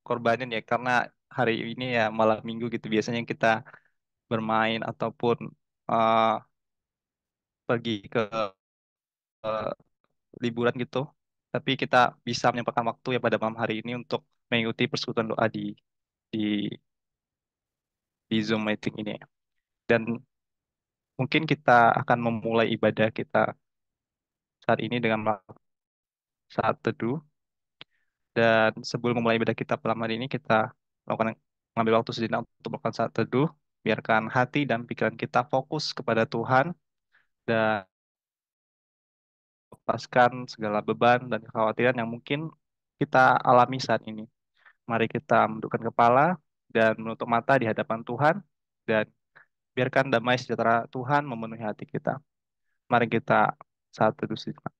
korbanin ya, karena hari ini ya malam minggu gitu biasanya kita bermain ataupun eh, pergi ke eh, liburan gitu. Tapi kita bisa menyempatkan waktu ya pada malam hari ini untuk mengikuti persekutuan doa di di Zoom meeting ini. Dan mungkin kita akan memulai ibadah kita saat ini dengan saat teduh. Dan sebelum memulai ibadah kita malam hari ini, kita melakukan mengambil waktu sejenak untuk melakukan saat teduh. Biarkan hati dan pikiran kita fokus kepada Tuhan dan lepaskan segala beban dan kekhawatiran yang mungkin kita alami saat ini. Mari kita menundukkan kepala dan menutup mata di hadapan Tuhan dan biarkan damai sejahtera Tuhan memenuhi hati kita. Mari kita saat teduh sejenak.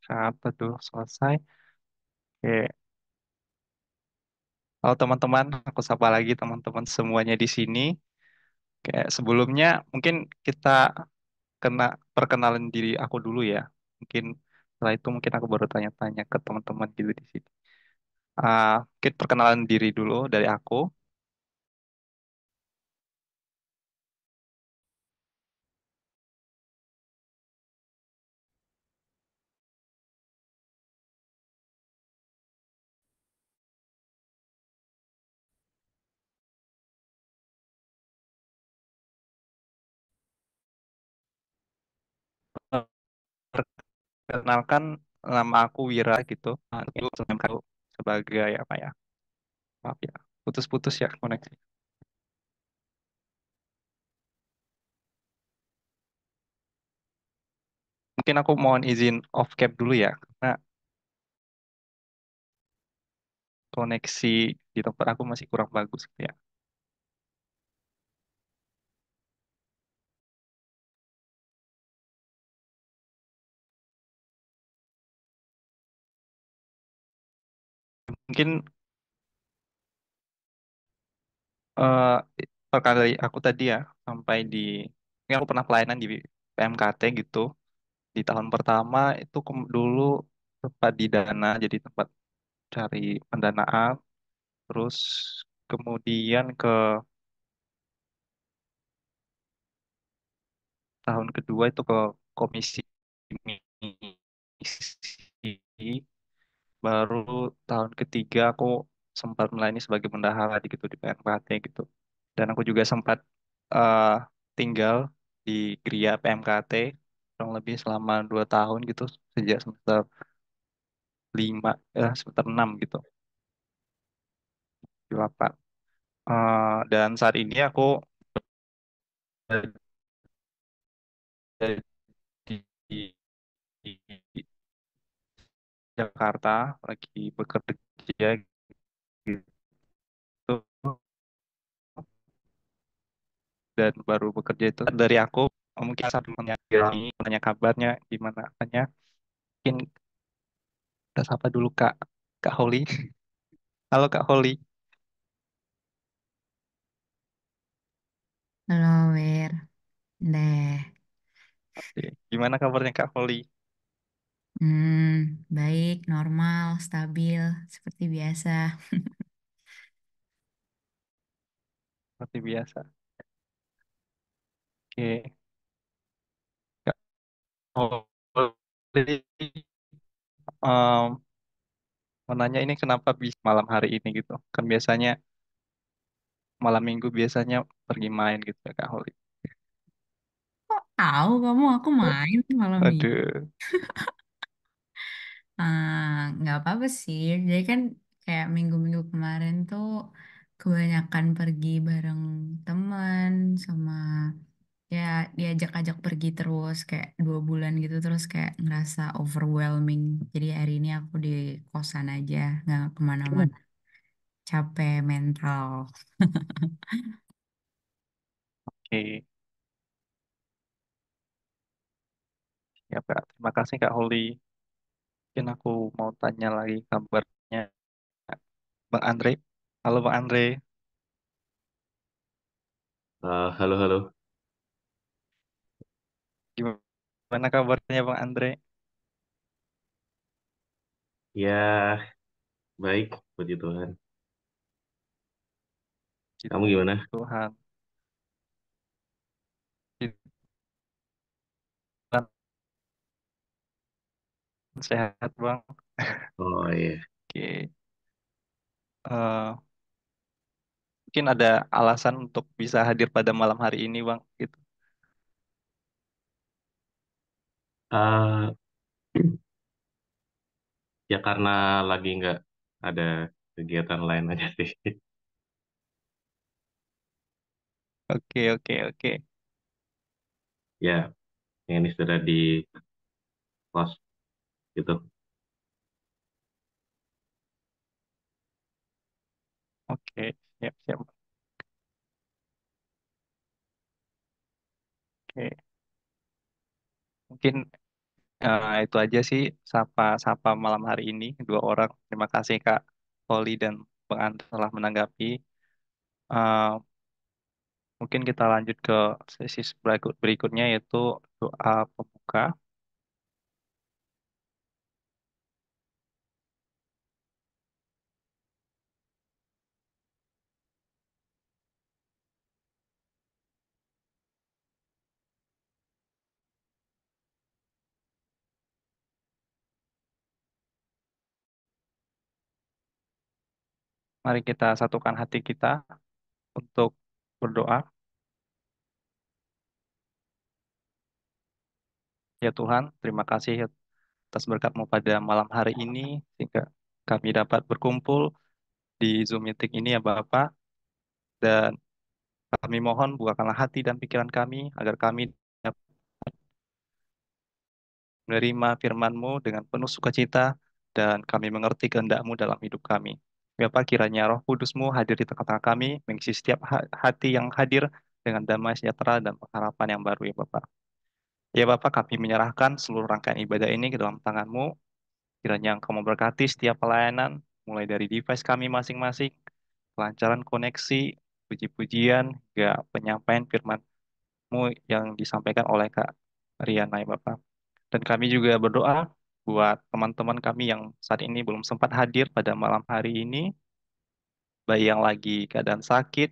Apa tuh selesai? Oke. Halo teman-teman, aku sapa lagi teman-teman semuanya di sini. Kayak sebelumnya mungkin kita kena perkenalan diri aku dulu ya. Mungkin setelah itu mungkin aku baru tanya-tanya ke teman-teman gitu di sini. Mungkin perkenalan diri dulu dari aku. Perkenalkan nama aku Wira gitu. Itu aku sebagai apa ya? Maaf ya, putus-putus ya koneksi. Mungkin aku mohon izin off cam dulu ya, karena koneksi di tempat aku masih kurang bagus gitu ya. Mungkin eh perkali aku tadi ya sampai di ini aku pernah pelayanan di PMKT gitu. Di tahun pertama itu dulu tempat di Dana jadi tempat cari pendanaan. Terus kemudian ke tahun kedua itu ke komisi misi. Baru tahun ketiga aku sempat melayani sebagai bendahara di gitu di PMKT gitu. Dan aku juga sempat eh, tinggal di Gria PMKT kurang lebih selama 2 tahun gitu sejak semester 5 semester 6 gitu di Lapak. Dan saat ini aku ada di Jakarta lagi bekerja gitu dan baru bekerja itu dari aku mungkin satu menanya kabarnya gimana tanya mungkin kita sapa dulu Kak Holly. Halo Kak Holly. Halo, Wir. Deh. Oke. Gimana kabarnya Kak Holly? Baik, normal, stabil, seperti biasa. Seperti biasa. Oke. Kak Holly, em, mau nanya ini kenapa bisa malam hari ini gitu? Kan biasanya malam minggu biasanya pergi main gitu ya Kak Holly. Tahu kamu aku main malam minggu. Aduh. Nggak apa-apa sih. Jadi kan kayak minggu-minggu kemarin tuh kebanyakan pergi bareng teman sama ya diajak-ajak pergi terus kayak 2 bulan gitu terus kayak ngerasa overwhelming. Jadi hari ini aku di kosan aja, nggak kemana-mana. Capek mental. Oke. Ya Kak. Terima kasih Kak Holly. Mungkin aku mau tanya lagi kabarnya Bang Andre. Halo Bang Andre. Halo, halo. Gimana kabarnya Bang Andre? Ya, baik, puji Tuhan. Puji Kamu gimana? Tuhan. Puji Tuhan sehat Bang. Oh iya. Oke. Eh, Mungkin ada alasan untuk bisa hadir pada malam hari ini Bang. Gitu. Ah, ya karena lagi nggak ada kegiatan lain aja sih. Oke, oke, oke. Ya, yang ini sudah di kos gitu. Oke, siap, siap. Oke. Mungkin Itu aja sih sapa-sapa malam hari ini dua orang. Terima kasih Kak Poli dan Bang Andre telah menanggapi. Eh, Mungkin kita lanjut ke sesi berikutnya yaitu doa pembuka. Mari kita satukan hati kita untuk berdoa. Ya Tuhan, terima kasih atas berkat-Mu pada malam hari ini sehingga kami dapat berkumpul di Zoom meeting ini ya Bapak. Dan kami mohon bukakanlah hati dan pikiran kami agar kami dapat menerima firman-Mu dengan penuh sukacita dan kami mengerti kehendak-Mu dalam hidup kami. Ya Bapak, kiranya Roh Kudus-Mu hadir di tengah-tengah kami, mengisi setiap hati yang hadir dengan damai sejahtera dan pengharapan yang baru ya Bapak. Ya Bapak, kami menyerahkan seluruh rangkaian ibadah ini ke dalam tangan-Mu. Kiranya Engkau memberkati setiap pelayanan, mulai dari device kami masing-masing, kelancaran koneksi, puji-pujian, hingga penyampaian firman-Mu yang disampaikan oleh Kak Riana ya Bapak. Dan kami juga berdoa buat teman-teman kami yang saat ini belum sempat hadir pada malam hari ini, baik yang lagi keadaan sakit,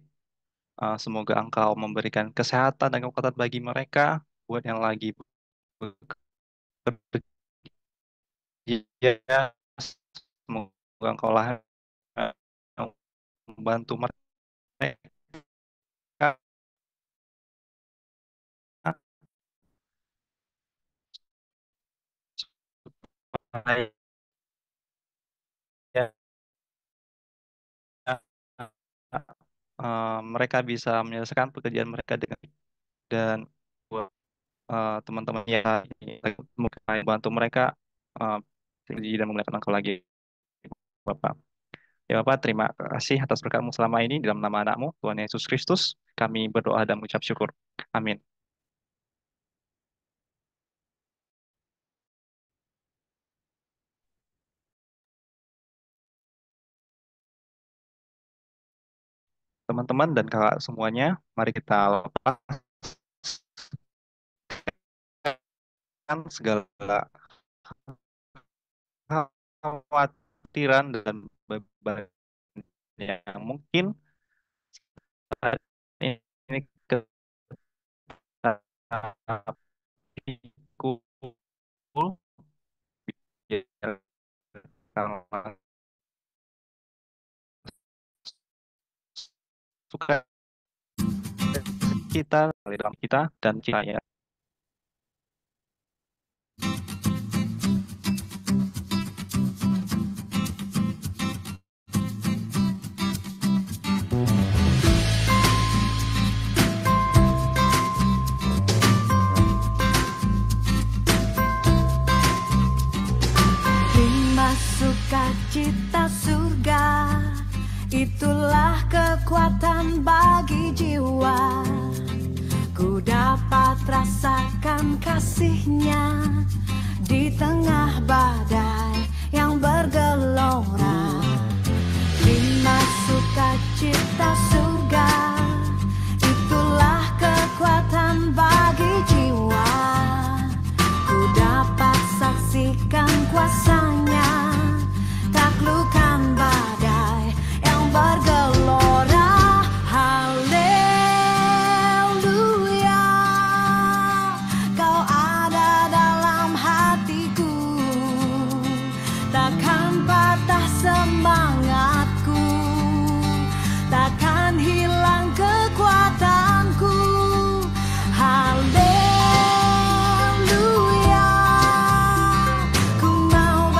semoga Engkau memberikan kesehatan dan kekuatan bagi mereka, buat yang lagi bekerja, semoga Engkau lah yang membantu mereka supaya mereka bisa menyelesaikan pekerjaan mereka dengan dan buat teman-teman yang mungkin bantu mereka uh, dan memuliakan Engkau lagi Bapak. Ya Bapak, terima kasih atas berkat-Mu selama ini dalam nama anak-Mu, Tuhan Yesus Kristus. Kami berdoa dan mengucap syukur. Amin. Teman-teman dan kakak semuanya, mari kita lepaskan segala kekhawatiran dan beban yang mungkin saat ini kita pikul, biarkan suka kita di dalam kita dan cinta. Hikmat sukacita surga, itulah kekuatan bagi jiwa. Ku dapat rasakan kasih-Nya di tengah badai yang bergelora. Hikmat sukacita surga, itulah kekuatan bagi jiwa. Ku dapat saksikan kuasa-Nya, taklukkan badai yang bergelora. Haleluya, Kau ada dalam hatiku, takkan patah semangatku, takkan hilang kekuatanku. Haleluya, ku mau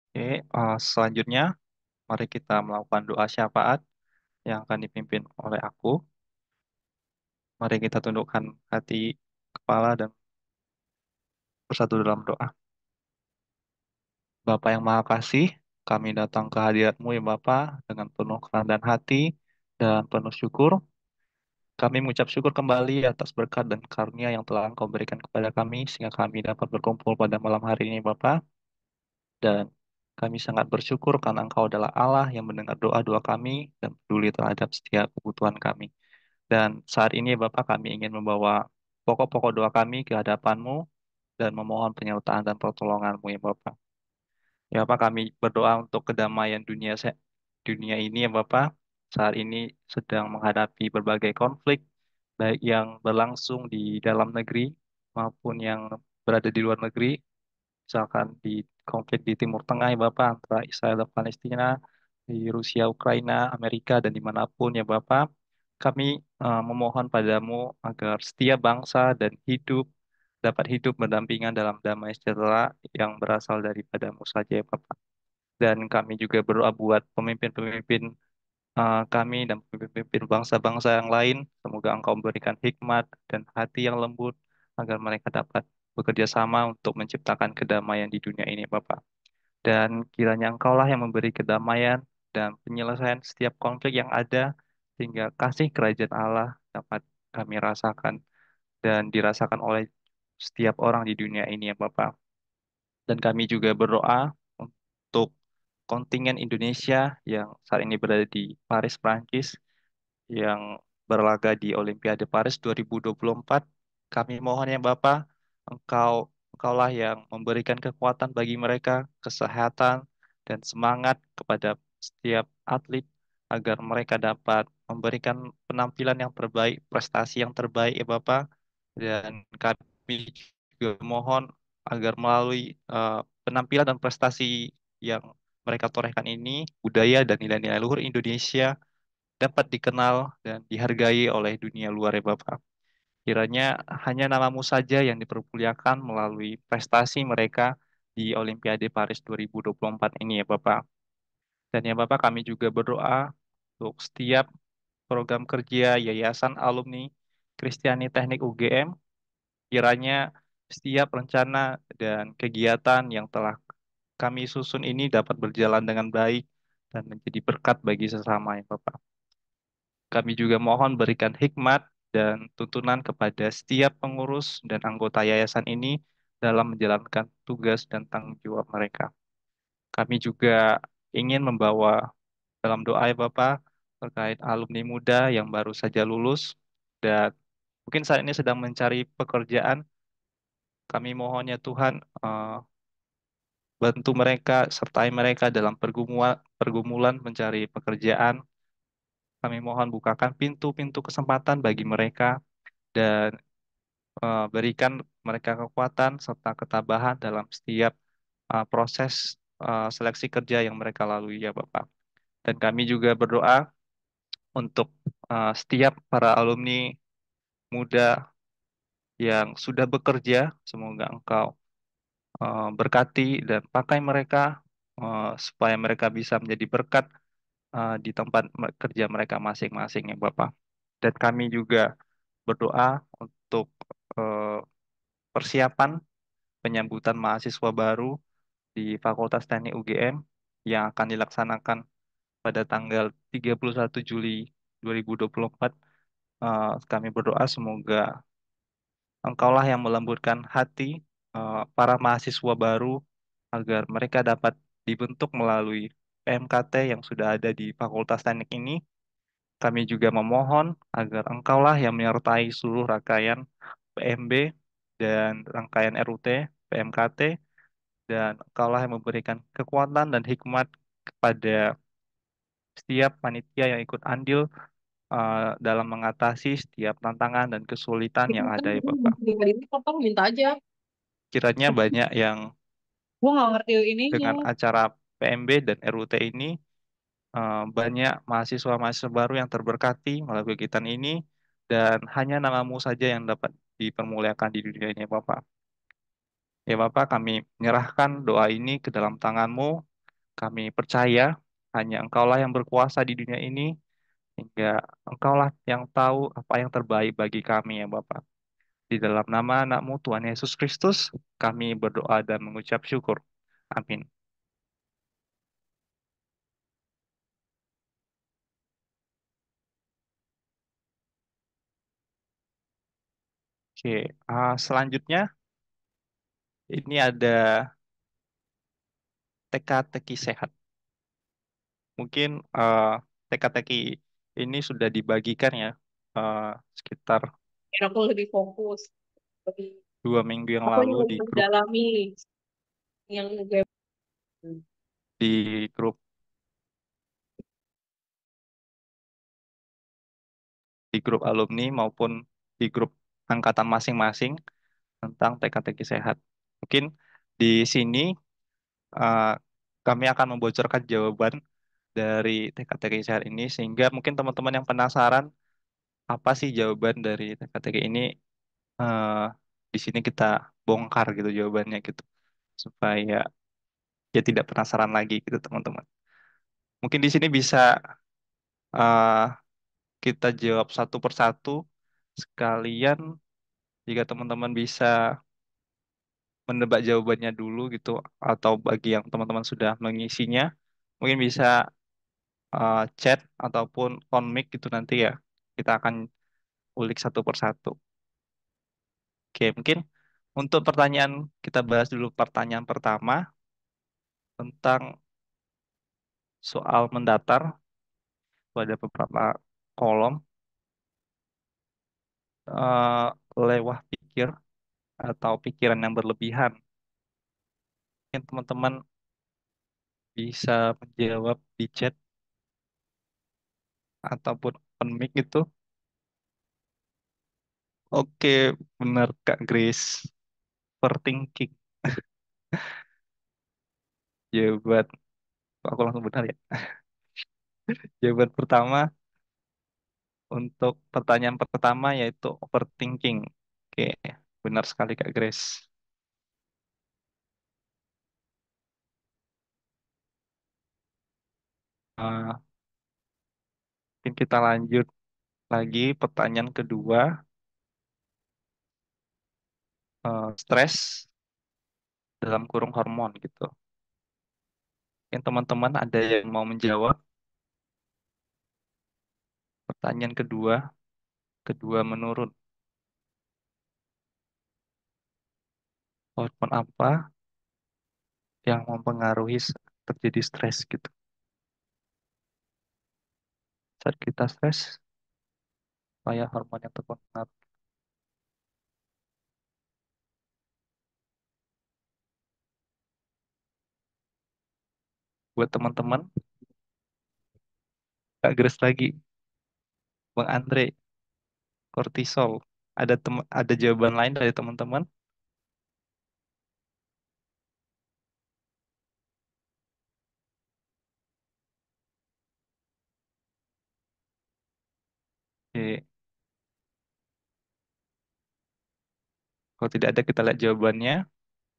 Oke, selanjutnya mari kita melakukan doa syafaat yang akan dipimpin oleh aku. Mari kita tundukkan hati, kepala, dan bersatu dalam doa. Bapa yang Maha Kasih, kami datang ke hadirat-Mu ya Bapa dengan penuh kerendahan hati dan penuh syukur. Kami mengucap syukur kembali atas berkat dan karunia yang telah Engkau berikan kepada kami sehingga kami dapat berkumpul pada malam hari ini Bapa. Dan kami sangat bersyukur karena Engkau adalah Allah yang mendengar doa-doa kami dan peduli terhadap setiap kebutuhan kami. Dan saat ini Bapak kami ingin membawa pokok-pokok doa kami ke hadapan-Mu dan memohon penyertaan dan pertolongan-Mu ya Bapak. Ya Bapak kami berdoa untuk kedamaian dunia ini ya Bapak. Saat ini sedang menghadapi berbagai konflik baik yang berlangsung di dalam negeri maupun yang berada di luar negeri. Misalkan di konflik di Timur Tengah ya Bapak antara Israel dan Palestina, di Rusia, Ukraina, Amerika dan dimanapun ya Bapak. Kami memohon padamu agar setiap bangsa dan dapat hidup berdampingan dalam damai sejahtera yang berasal daripadamu saja ya Bapak. Dan kami juga berdoa buat pemimpin-pemimpin kami dan pemimpin bangsa-bangsa yang lain. Semoga Engkau memberikan hikmat dan hati yang lembut agar mereka dapat bekerja sama untuk menciptakan kedamaian di dunia ini, Bapak. Dan kiranya Engkaulah yang memberi kedamaian dan penyelesaian setiap konflik yang ada, sehingga kasih kerajaan Allah dapat kami rasakan dan dirasakan oleh setiap orang di dunia ini, ya Bapak. Dan kami juga berdoa untuk kontingen Indonesia yang saat ini berada di Paris, Prancis, yang berlaga di Olimpiade Paris 2024. Kami mohon ya Bapak, Engkau Engkaulah yang memberikan kekuatan bagi mereka, kesehatan dan semangat kepada setiap atlet agar mereka dapat memberikan penampilan yang terbaik, prestasi yang terbaik ya Bapak. Dan kami juga mohon agar melalui penampilan dan prestasi yang mereka torehkan ini, budaya dan nilai-nilai luhur Indonesia dapat dikenal dan dihargai oleh dunia luar ya Bapak. Kiranya hanya namamu saja yang dipermuliakan melalui prestasi mereka di Olimpiade Paris 2024 ini ya Bapak. Dan ya Bapak kami juga berdoa untuk setiap program kerja Yayasan Alumni Kristiani Teknik UGM, kiranya setiap rencana dan kegiatan yang telah kami susun ini dapat berjalan dengan baik dan menjadi berkat bagi sesama ya Bapak. Kami juga mohon berikan hikmat dan tuntunan kepada setiap pengurus dan anggota yayasan ini dalam menjalankan tugas dan tanggung jawab mereka. Kami juga ingin membawa dalam doa ya Bapak terkait alumni muda yang baru saja lulus dan mungkin saat ini sedang mencari pekerjaan. Kami mohon ya Tuhan bantu mereka, sertai mereka dalam pergumulan mencari pekerjaan. Kami mohon bukakan pintu-pintu kesempatan bagi mereka dan berikan mereka kekuatan serta ketabahan dalam setiap proses seleksi kerja yang mereka lalui ya Bapak. Dan kami juga berdoa untuk setiap para alumni muda yang sudah bekerja, semoga Engkau berkati dan pakai mereka supaya mereka bisa menjadi berkat di tempat kerja mereka masing-masing ya Bapak. Dan kami juga berdoa untuk eh, persiapan penyambutan mahasiswa baru di Fakultas Teknik UGM yang akan dilaksanakan pada tanggal 31 Juli 2024. Kami berdoa semoga Engkaulah yang melembutkan hati para mahasiswa baru agar mereka dapat dibentuk melalui PMKT yang sudah ada di Fakultas Teknik ini. Kami juga memohon agar Engkaulah yang menyertai seluruh rangkaian PMB dan rangkaian RUT, PMKT, dan Engkaulah yang memberikan kekuatan dan hikmat kepada setiap panitia yang ikut andil dalam mengatasi setiap tantangan dan kesulitan yang ada ya Bapak. Pribadi ini potong minta aja. Kiranya banyak yang Gue nggak ngerti ininya. dengan acara PMB dan RUT ini banyak mahasiswa-mahasiswa baru yang terberkati melalui kegiatan ini dan hanya namamu saja yang dapat dipermuliakan di dunia ini Bapak. Ya Bapak, kami menyerahkan doa ini ke dalam tanganmu. Kami percaya hanya Engkaulah yang berkuasa di dunia ini, hingga Engkaulah yang tahu apa yang terbaik bagi kami ya Bapak. Di dalam nama anakmu Tuhan Yesus Kristus, kami berdoa dan mengucap syukur. Amin. Oke, selanjutnya ini ada teka-teki sehat. Mungkin teka-teki ini sudah dibagikan ya eh, sekitar Biar aku lebih fokus, lebih 2 minggu yang aku lalu yang di grup mendalami yang gue. di grup di grup alumni maupun di grup angkatan masing-masing tentang teka-teki sehat. Mungkin di sini eh, kami akan membocorkan jawaban dari teka-teki sehat ini sehingga mungkin teman-teman yang penasaran apa sih jawaban dari teka-teki ini, eh, di sini kita bongkar gitu jawabannya gitu supaya ya tidak penasaran lagi gitu teman-teman. Mungkin di sini bisa eh, kita jawab satu persatu sekalian jika teman-teman bisa menebak jawabannya dulu gitu atau bagi yang teman-teman sudah mengisinya mungkin bisa chat ataupun on mic gitu nanti ya kita akan ulik satu persatu. Oke, mungkin untuk pertanyaan kita bahas dulu pertanyaan pertama tentang soal mendatar. Ada beberapa kolom eh, lewah pikir atau pikiran yang berlebihan. Mungkin teman-teman bisa menjawab di chat ataupun on mic itu. Oke, benar Kak Grace. Overthinking. Jawaban, aku langsung benar ya. Jawaban pertama untuk pertanyaan pertama yaitu overthinking. Oke, benar sekali Kak Grace. Eh, Mungkin kita lanjut lagi pertanyaan kedua. Stres dalam kurung hormon gitu. Mungkin teman-teman ada yang mau menjawab pertanyaan kedua. Kedua menurut hormon apa yang mempengaruhi terjadi stres gitu. Saat kita stres, supaya hormon yang terpengaruh. Buat teman-teman, Kak Grace lagi, Bang Andre, kortisol. Ada jawaban lain dari teman-teman? Oke. Kalau tidak ada, kita lihat jawabannya.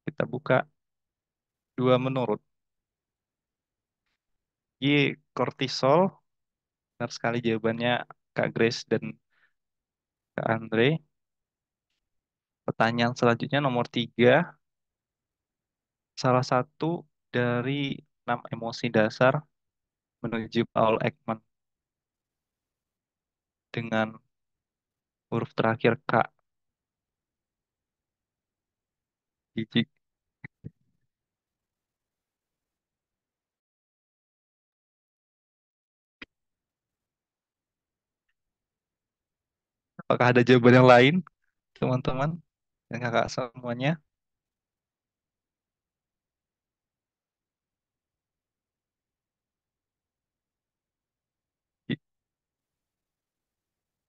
Kita buka dua menurut. Kortisol. Benar sekali jawabannya Kak Grace dan Kak Andre. Pertanyaan selanjutnya nomor 3. Salah satu dari 6 emosi dasar menuju Paul Ekman dengan huruf terakhir K. Gigi. Apakah ada jawaban yang lain, teman-teman? Dan kakak semuanya?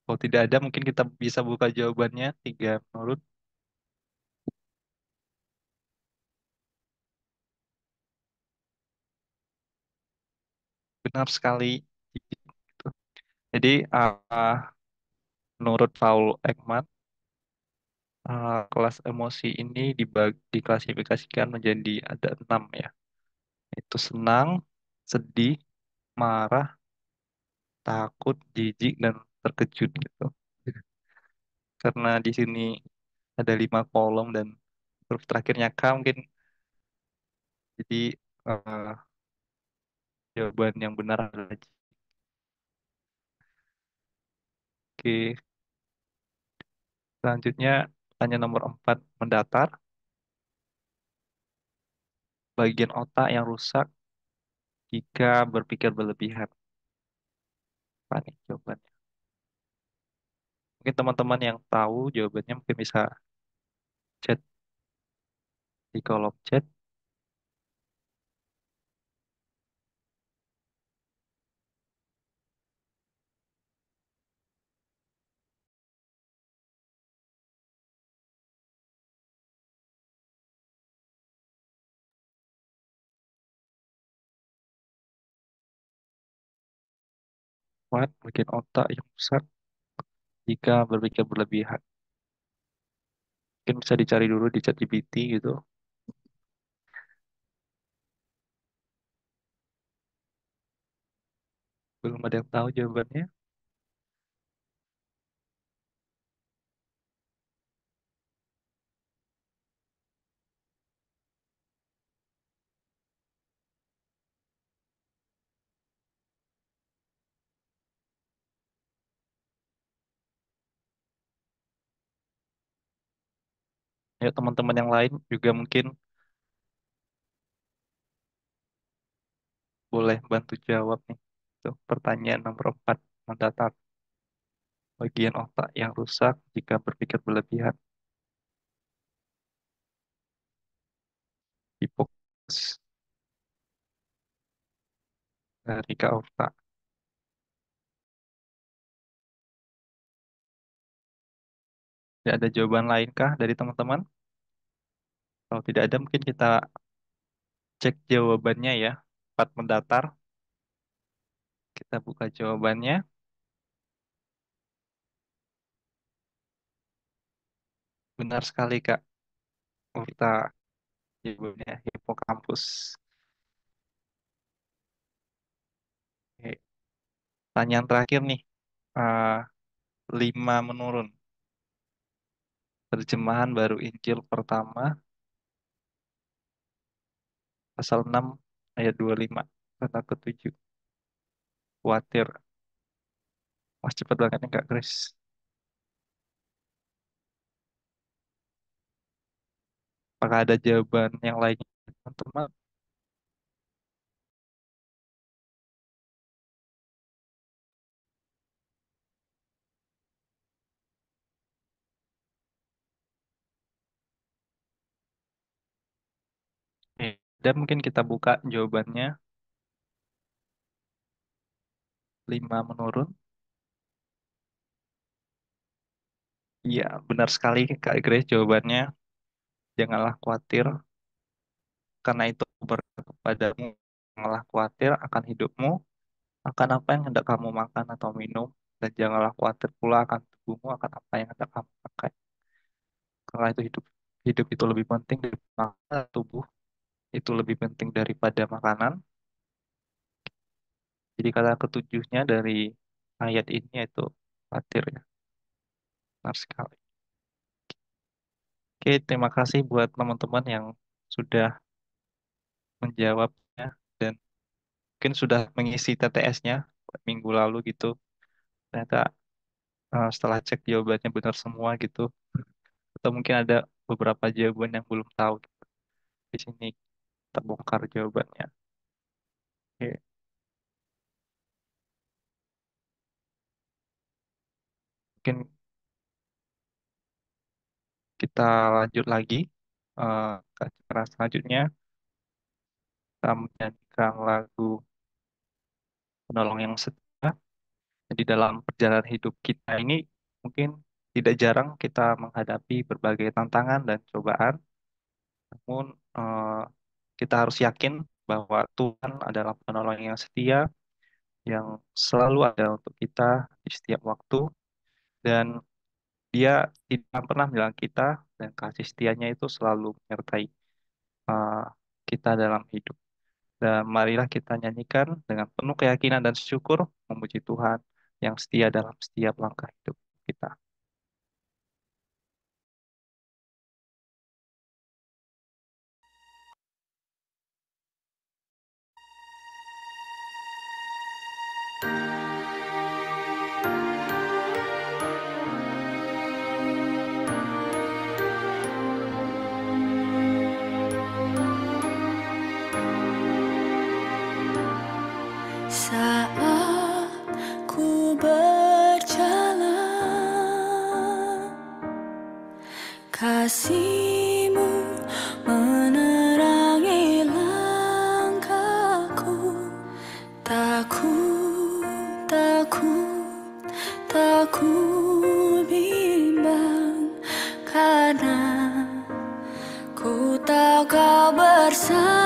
Kalau tidak ada, mungkin kita bisa buka jawabannya. 3 menurut. Benar sekali. Gitu. Jadi, menurut Paul Ekman, kelas emosi ini diklasifikasikan menjadi ada 6 ya. Itu senang, sedih, marah, takut, jijik, dan terkejut gitu. Karena di sini ada 5 kolom dan huruf terakhirnya K mungkin jadi eh, jawaban yang benar adalah J. Oke, selanjutnya tanya nomor 4 mendatar. Bagian otak yang rusak jika berpikir berlebihan. Apa nih jawabannya? Mungkin teman-teman yang tahu jawabannya mungkin bisa chat di kolom chat. What? Bagian otak yang rusak jika berpikir berlebihan. Mungkin bisa dicari dulu di chat GPT gitu. Belum ada yang tahu jawabannya. Ya teman-teman yang lain juga mungkin boleh bantu jawab nih. Tuh, pertanyaan nomor 4 mendatar. Bagian otak yang rusak jika berpikir berlebihan. Hipokampus dari Kak Okta. Tidak ada jawaban lain kah dari teman-teman? Kalau tidak ada mungkin kita cek jawabannya ya. 4 mendatar. Kita buka jawabannya. Benar sekali Kak Okta. Jawabannya hipokampus. Oke. Pertanyaan terakhir nih. Eh, 5 menurun. Terjemahan baru Injil pertama pasal 6 ayat 25 kata ketujuh. Khawatir. Mas cepet banget nih Kak Grace. Apakah ada jawaban yang lainnya teman-teman? Oke. Dan mungkin kita buka jawabannya. 5 menurun. Iya, benar sekali Kak Grace jawabannya. Janganlah khawatir, karena itu berkata kepadamu. Janganlah khawatir akan hidupmu, akan apa yang hendak kamu makan atau minum, dan janganlah khawatir pula akan tubuhmu, akan apa yang hendak kamu pakai. Karena itu hidup hidup itu lebih penting daripada makanan, tubuh itu lebih penting daripada makanan. Jadi kata ketujuhnya dari ayat ini yaitu khawatir ya. Benar sekali. Oke, terima kasih buat teman-teman yang sudah menjawabnya dan mungkin sudah mengisi TTS-nya minggu lalu gitu. Ternyata setelah cek jawabannya benar semua gitu. Atau mungkin ada beberapa jawaban yang belum tahu. Di sini terbongkar jawabannya. Oke, mungkin kita lanjut lagi ke acara selanjutnya. Kita menyanyikan lagu Penolong yang Setia. Jadi dalam perjalanan hidup kita ini mungkin tidak jarang kita menghadapi berbagai tantangan dan cobaan. Namun kita harus yakin bahwa Tuhan adalah penolong yang setia, yang selalu ada untuk kita di setiap waktu, dan Dia tidak akan pernah bilang kita, dan kasih setianya itu selalu menyertai uh, kita dalam hidup. Dan marilah kita nyanyikan dengan penuh keyakinan dan syukur memuji Tuhan yang setia dalam setiap langkah hidup kita. Saat ku berjalan, kasih-Mu menerangi langkahku. Takut, takut, takut bimbang, karena ku tahu Kau bersamaku.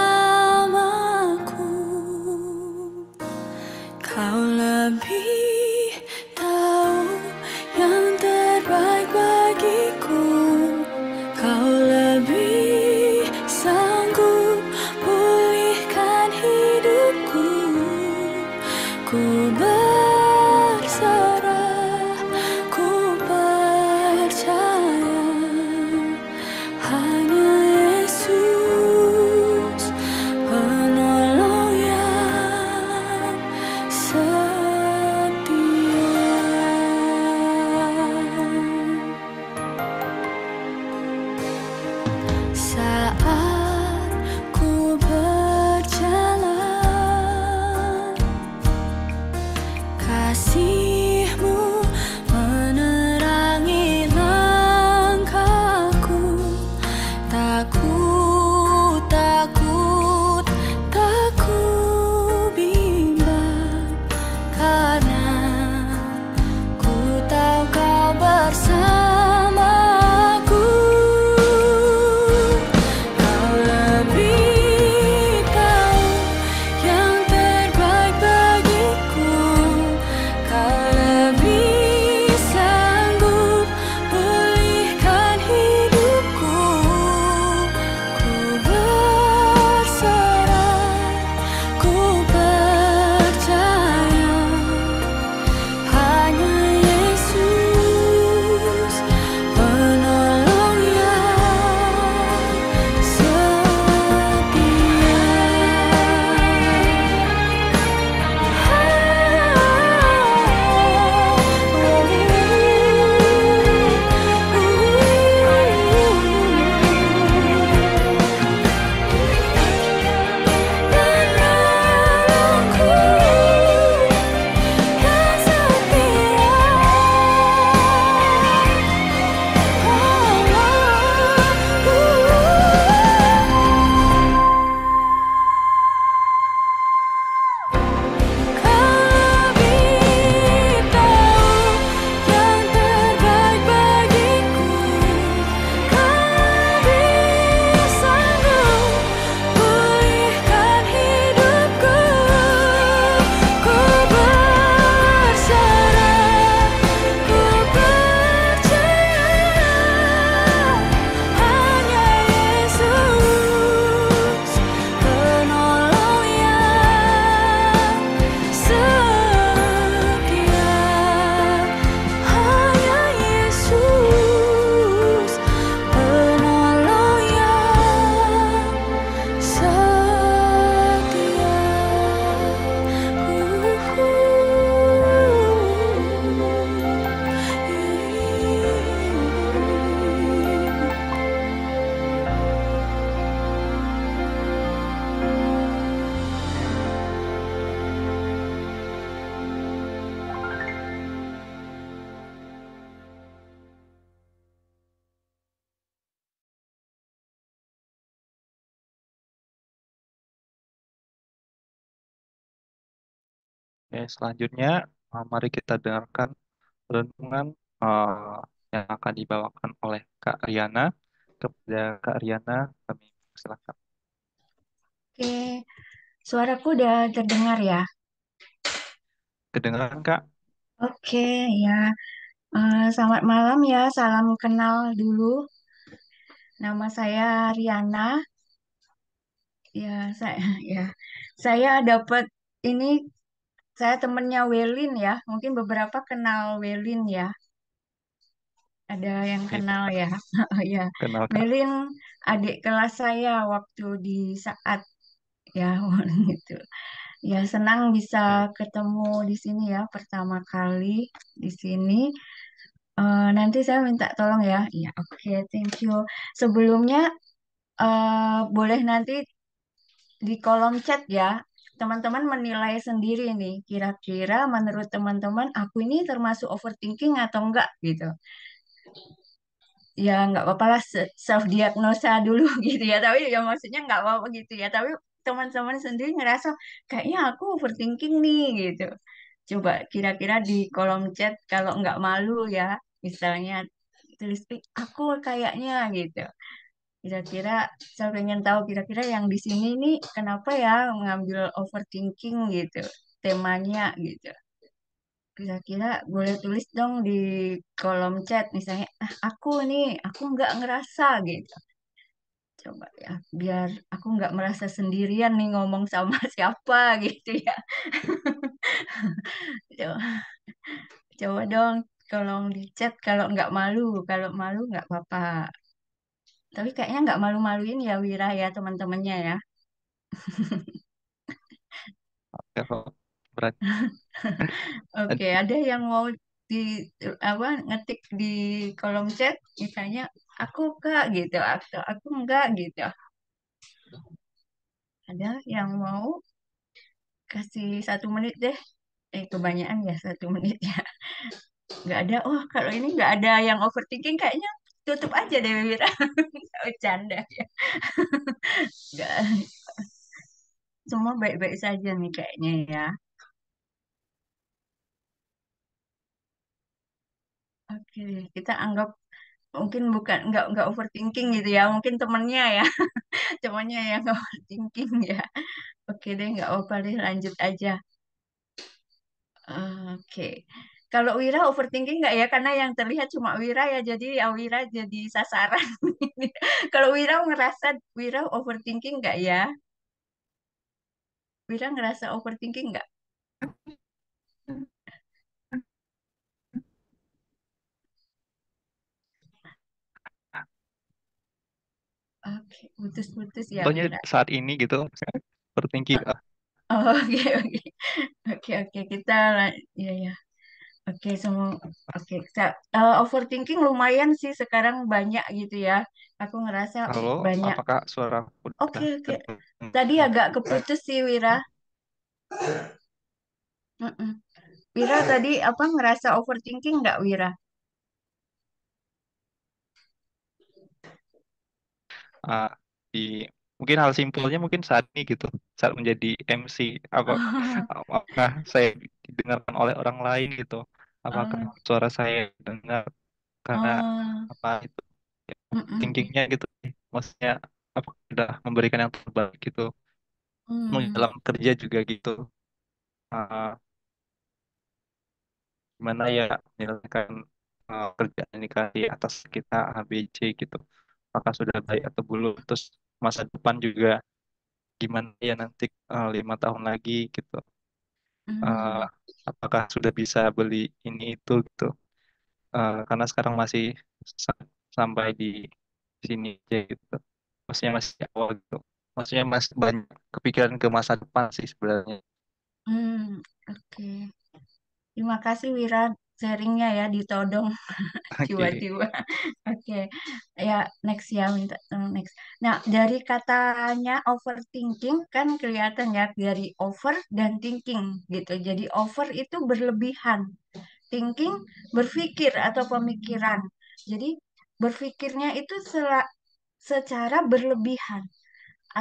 Kau lebih tahu yang terbaik bagiku. Kau lebih sanggup pulihkan hidupku. Ku berserah, ku percaya, hanya Yesus penolong yang saat ku berjalan, kasih-Mu menerangi langkahku. Takut, takut, takut bimbang, karena ku tahu Kau bersamaku. Kau lebih tahu yang terbaik bagiku. Kau lebih sanggup pulihkan hidupku. Ku berserah, ku percaya, hanya Yesus penolong yang Oke, selanjutnya mari kita dengarkan renungan eh, yang akan dibawakan oleh Kak Riana. Kepada Kak Riana, kami silakan. Oke, suaraku udah terdengar ya. Kedengaran Kak? Oke, ya. Selamat malam ya, salam kenal dulu. Nama saya Riana. ya saya ya saya dapat ini saya temennya Welin ya. Mungkin beberapa kenal Welin ya. Ada yang Iya, kenal ya. Oh ya, kenal Kak. Welin adik kelas saya waktu di saat ya gitu. Ya senang bisa Iya. ketemu di sini ya pertama kali di sini. Nanti saya minta tolong ya. Ya oke, thank you. Sebelumnya boleh nanti di kolom chat ya. Teman-teman menilai sendiri nih, kira-kira menurut teman-teman aku ini termasuk overthinking atau enggak gitu. Ya nggak apa-apa lah self diagnosa dulu gitu ya, tapi ya maksudnya nggak apa-apa gitu ya, tapi teman-teman sendiri ngerasa kayaknya aku overthinking nih gitu. Coba kira-kira di kolom chat kalau nggak malu ya, misalnya tulis "Ih, aku kayaknya gitu. Kira-kira saya pengen tahu kira-kira yang di sini nih kenapa ya mengambil overthinking gitu temanya gitu. Kira-kira boleh tulis dong di kolom chat misalnya, ah, aku nggak ngerasa gitu. Coba ya, biar aku nggak merasa sendirian nih ngomong sama siapa gitu ya. Coba, coba dong tolong di chat kalau nggak malu. Kalau malu nggak apa-apa. Tapi kayaknya nggak malu-maluin ya Wira ya teman-temannya ya. Oke, kok. Berarti Oke, ada yang mau di apa ngetik di kolom chat misalnya aku kak gitu atau aku enggak gitu. Ada yang mau kasih 1 menit deh. Kebanyakan ya 1 menit ya. Nggak ada. Oh, kalau ini nggak ada yang overthinking kayaknya tutup aja deh Wira. Bercanda ya. Nggak, semua baik-baik saja nih kayaknya ya. Oke, kita anggap mungkin bukan nggak overthinking gitu ya. Mungkin temennya ya, temennya yang overthinking ya. Oke deh, nggak apa deh, lanjut aja. Oke. Kalau Wira overthinking nggak ya? Karena yang terlihat cuma Wira ya, jadi ya Wira jadi sasaran. Kalau Wira ngerasa Wira overthinking nggak ya? Wira ngerasa overthinking nggak? Oke, putus-putus ya contohnya Wira. saat ini gitu, overthinking. Oh, oke, oke. Oke, oke. Ya, ya. Oke, semua. Oke, overthinking lumayan sih sekarang banyak gitu ya. Aku ngerasa Halo, banyak. apakah suara aku Oke, udah oke. Tadi terdengar? agak keputus sih Wira. Mm-mm. Wira tadi apa ngerasa overthinking nggak Wira? Ah, di mungkin hal simpelnya mungkin saat ini gitu, saat menjadi MC, apa apakah saya didengarkan oleh orang lain gitu, apakah Oh, suara saya dengar karena oh, apa itu mm-mm, thinkingnya gitu, maksudnya apa sudah memberikan yang terbaik gitu. Mungkin mm, dalam kerja juga gitu. Ah, gimana ya menyelesaikan kerjaan ini kan di atas kita A B C gitu, apakah sudah baik atau belum, terus masa depan juga gimana ya nanti 5 tahun lagi gitu. Eh, mm, apakah sudah bisa beli ini itu gitu. Karena sekarang masih sa- sampai di sini aja gitu, maksudnya masih awal gitu, maksudnya masih banyak kepikiran ke masa depan sih sebenarnya. mm. Oke. Terima kasih Wira sharingnya ya ditodong Oke. tiba-tiba. Oke, ya next ya minta next. Nah dari katanya overthinking kan kelihatan ya dari over dan thinking gitu. Jadi over itu berlebihan, thinking berpikir atau pemikiran. Jadi berpikirnya itu secara berlebihan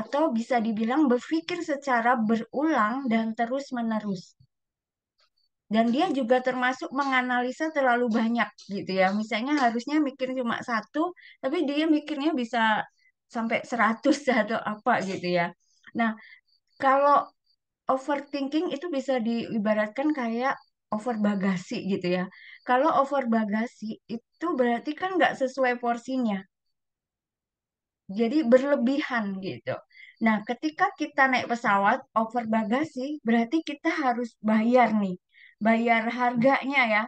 atau bisa dibilang berpikir secara berulang dan terus-menerus. Dan dia juga termasuk menganalisa terlalu banyak gitu ya. Misalnya harusnya mikir cuma satu, tapi dia mikirnya bisa sampai 100 atau apa gitu ya. Nah, kalau overthinking itu bisa diibaratkan kayak over bagasi gitu ya. Kalau over bagasi itu berarti kan nggak sesuai porsinya. Jadi berlebihan gitu. Nah, ketika kita naik pesawat over bagasi, berarti kita harus bayar nih, bayar harganya ya,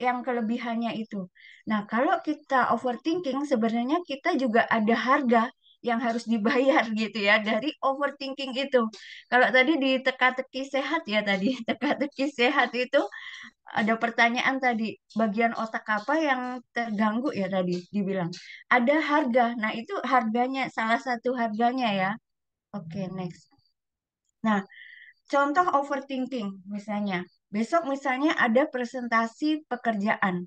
yang kelebihannya itu. Nah, kalau kita overthinking, sebenarnya kita juga ada harga yang harus dibayar gitu ya dari overthinking itu. Kalau tadi di teka-teki sehat ya tadi, teka-teki sehat itu ada pertanyaan tadi, bagian otak apa yang terganggu ya tadi dibilang. Ada harga. Nah, itu harganya, salah satu harganya ya. Oke, next. Nah, contoh overthinking misalnya. Besok misalnya ada presentasi pekerjaan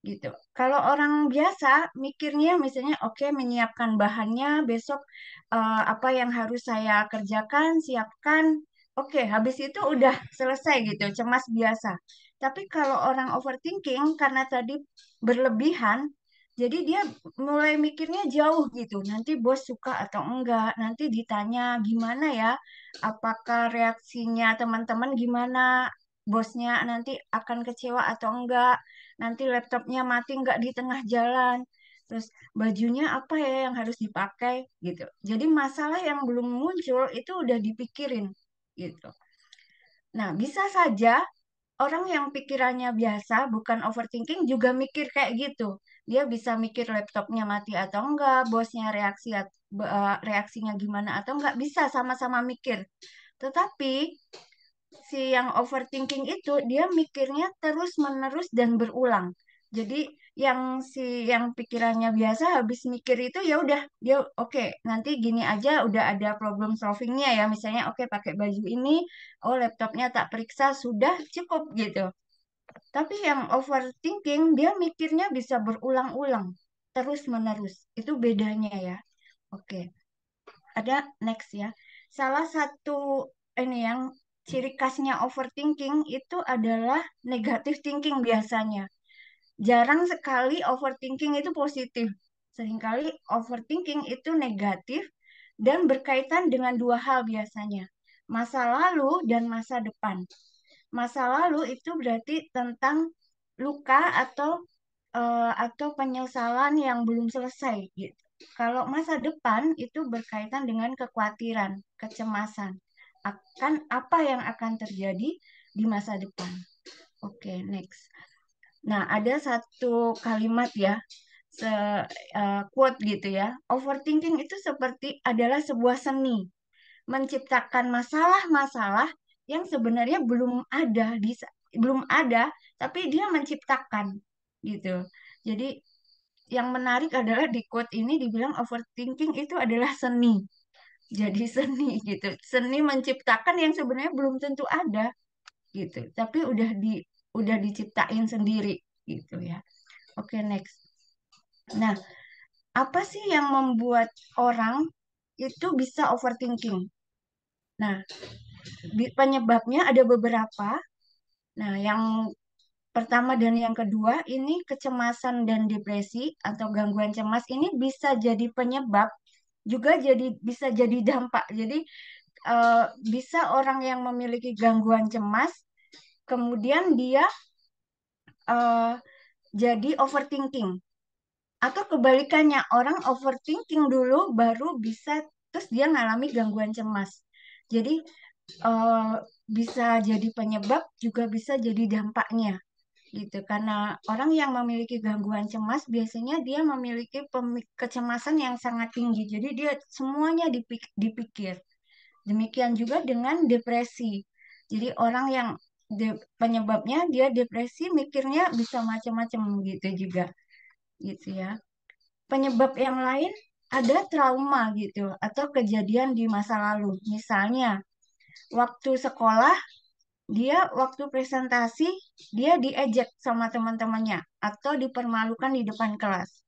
gitu. Kalau orang biasa mikirnya misalnya oke menyiapkan bahannya besok apa yang harus saya kerjakan, siapkan. Oke, habis itu udah selesai gitu, cemas biasa. Tapi kalau orang overthinking karena tadi berlebihan, jadi dia mulai mikirnya jauh gitu. Nanti bos suka atau enggak, nanti ditanya gimana ya, apakah reaksinya teman-teman gimana, bosnya nanti akan kecewa atau enggak, nanti laptopnya mati nggak di tengah jalan, terus bajunya apa ya yang harus dipakai gitu. Jadi masalah yang belum muncul itu udah dipikirin gitu. Nah, bisa saja orang yang pikirannya biasa, bukan overthinking, juga mikir kayak gitu. Dia bisa mikir laptopnya mati atau enggak, bosnya reaksinya gimana atau enggak, bisa sama-sama mikir. Tetapi si yang overthinking itu dia mikirnya terus-menerus dan berulang. Jadi yang pikirannya biasa habis mikir itu ya udah dia oke, nanti gini aja udah ada problem solvingnya ya, misalnya oke pakai baju ini, oh laptopnya tak periksa sudah cukup gitu. Tapi yang overthinking dia mikirnya bisa berulang-ulang terus-menerus. Itu bedanya ya. Oke, ada next ya. Salah satu ini yang ciri khasnya overthinking itu adalah negative thinking biasanya. Jarang sekali overthinking itu positif. Seringkali overthinking itu negatif dan berkaitan dengan dua hal biasanya. Masa lalu dan masa depan. Masa lalu itu berarti tentang luka atau penyesalan yang belum selesai gitu. Kalau masa depan itu berkaitan dengan kekhawatiran, kecemasan akan apa yang akan terjadi di masa depan. Oke, next. Nah, ada satu kalimat ya, quote gitu ya. Overthinking itu seperti adalah sebuah seni, menciptakan masalah-masalah yang sebenarnya belum ada, tapi dia menciptakan gitu. Jadi yang menarik adalah di quote ini dibilang overthinking itu adalah seni. Jadi seni gitu. Seni menciptakan yang sebenarnya belum tentu ada gitu. Tapi udah diciptain sendiri gitu ya. Oke, next. Nah, apa sih yang membuat orang itu bisa overthinking? Nah, penyebabnya ada beberapa. Nah, yang pertama dan yang kedua ini kecemasan dan depresi atau gangguan cemas ini bisa jadi penyebab juga bisa jadi dampak. Jadi bisa orang yang memiliki gangguan cemas kemudian dia eh, jadi overthinking atau kebalikannya orang overthinking dulu baru bisa terus dia ngalami gangguan cemas. Jadi eh, bisa jadi penyebab juga bisa jadi dampaknya gitu karena orang yang memiliki gangguan cemas biasanya dia memiliki kecemasan yang sangat tinggi jadi dia semuanya dipikir demikian juga dengan depresi jadi orang yang penyebabnya dia depresi mikirnya bisa macam-macam gitu juga gitu ya penyebab yang lain ada trauma gitu atau kejadian di masa lalu misalnya waktu sekolah dia waktu presentasi dia diejek sama teman-temannya atau dipermalukan di depan kelas.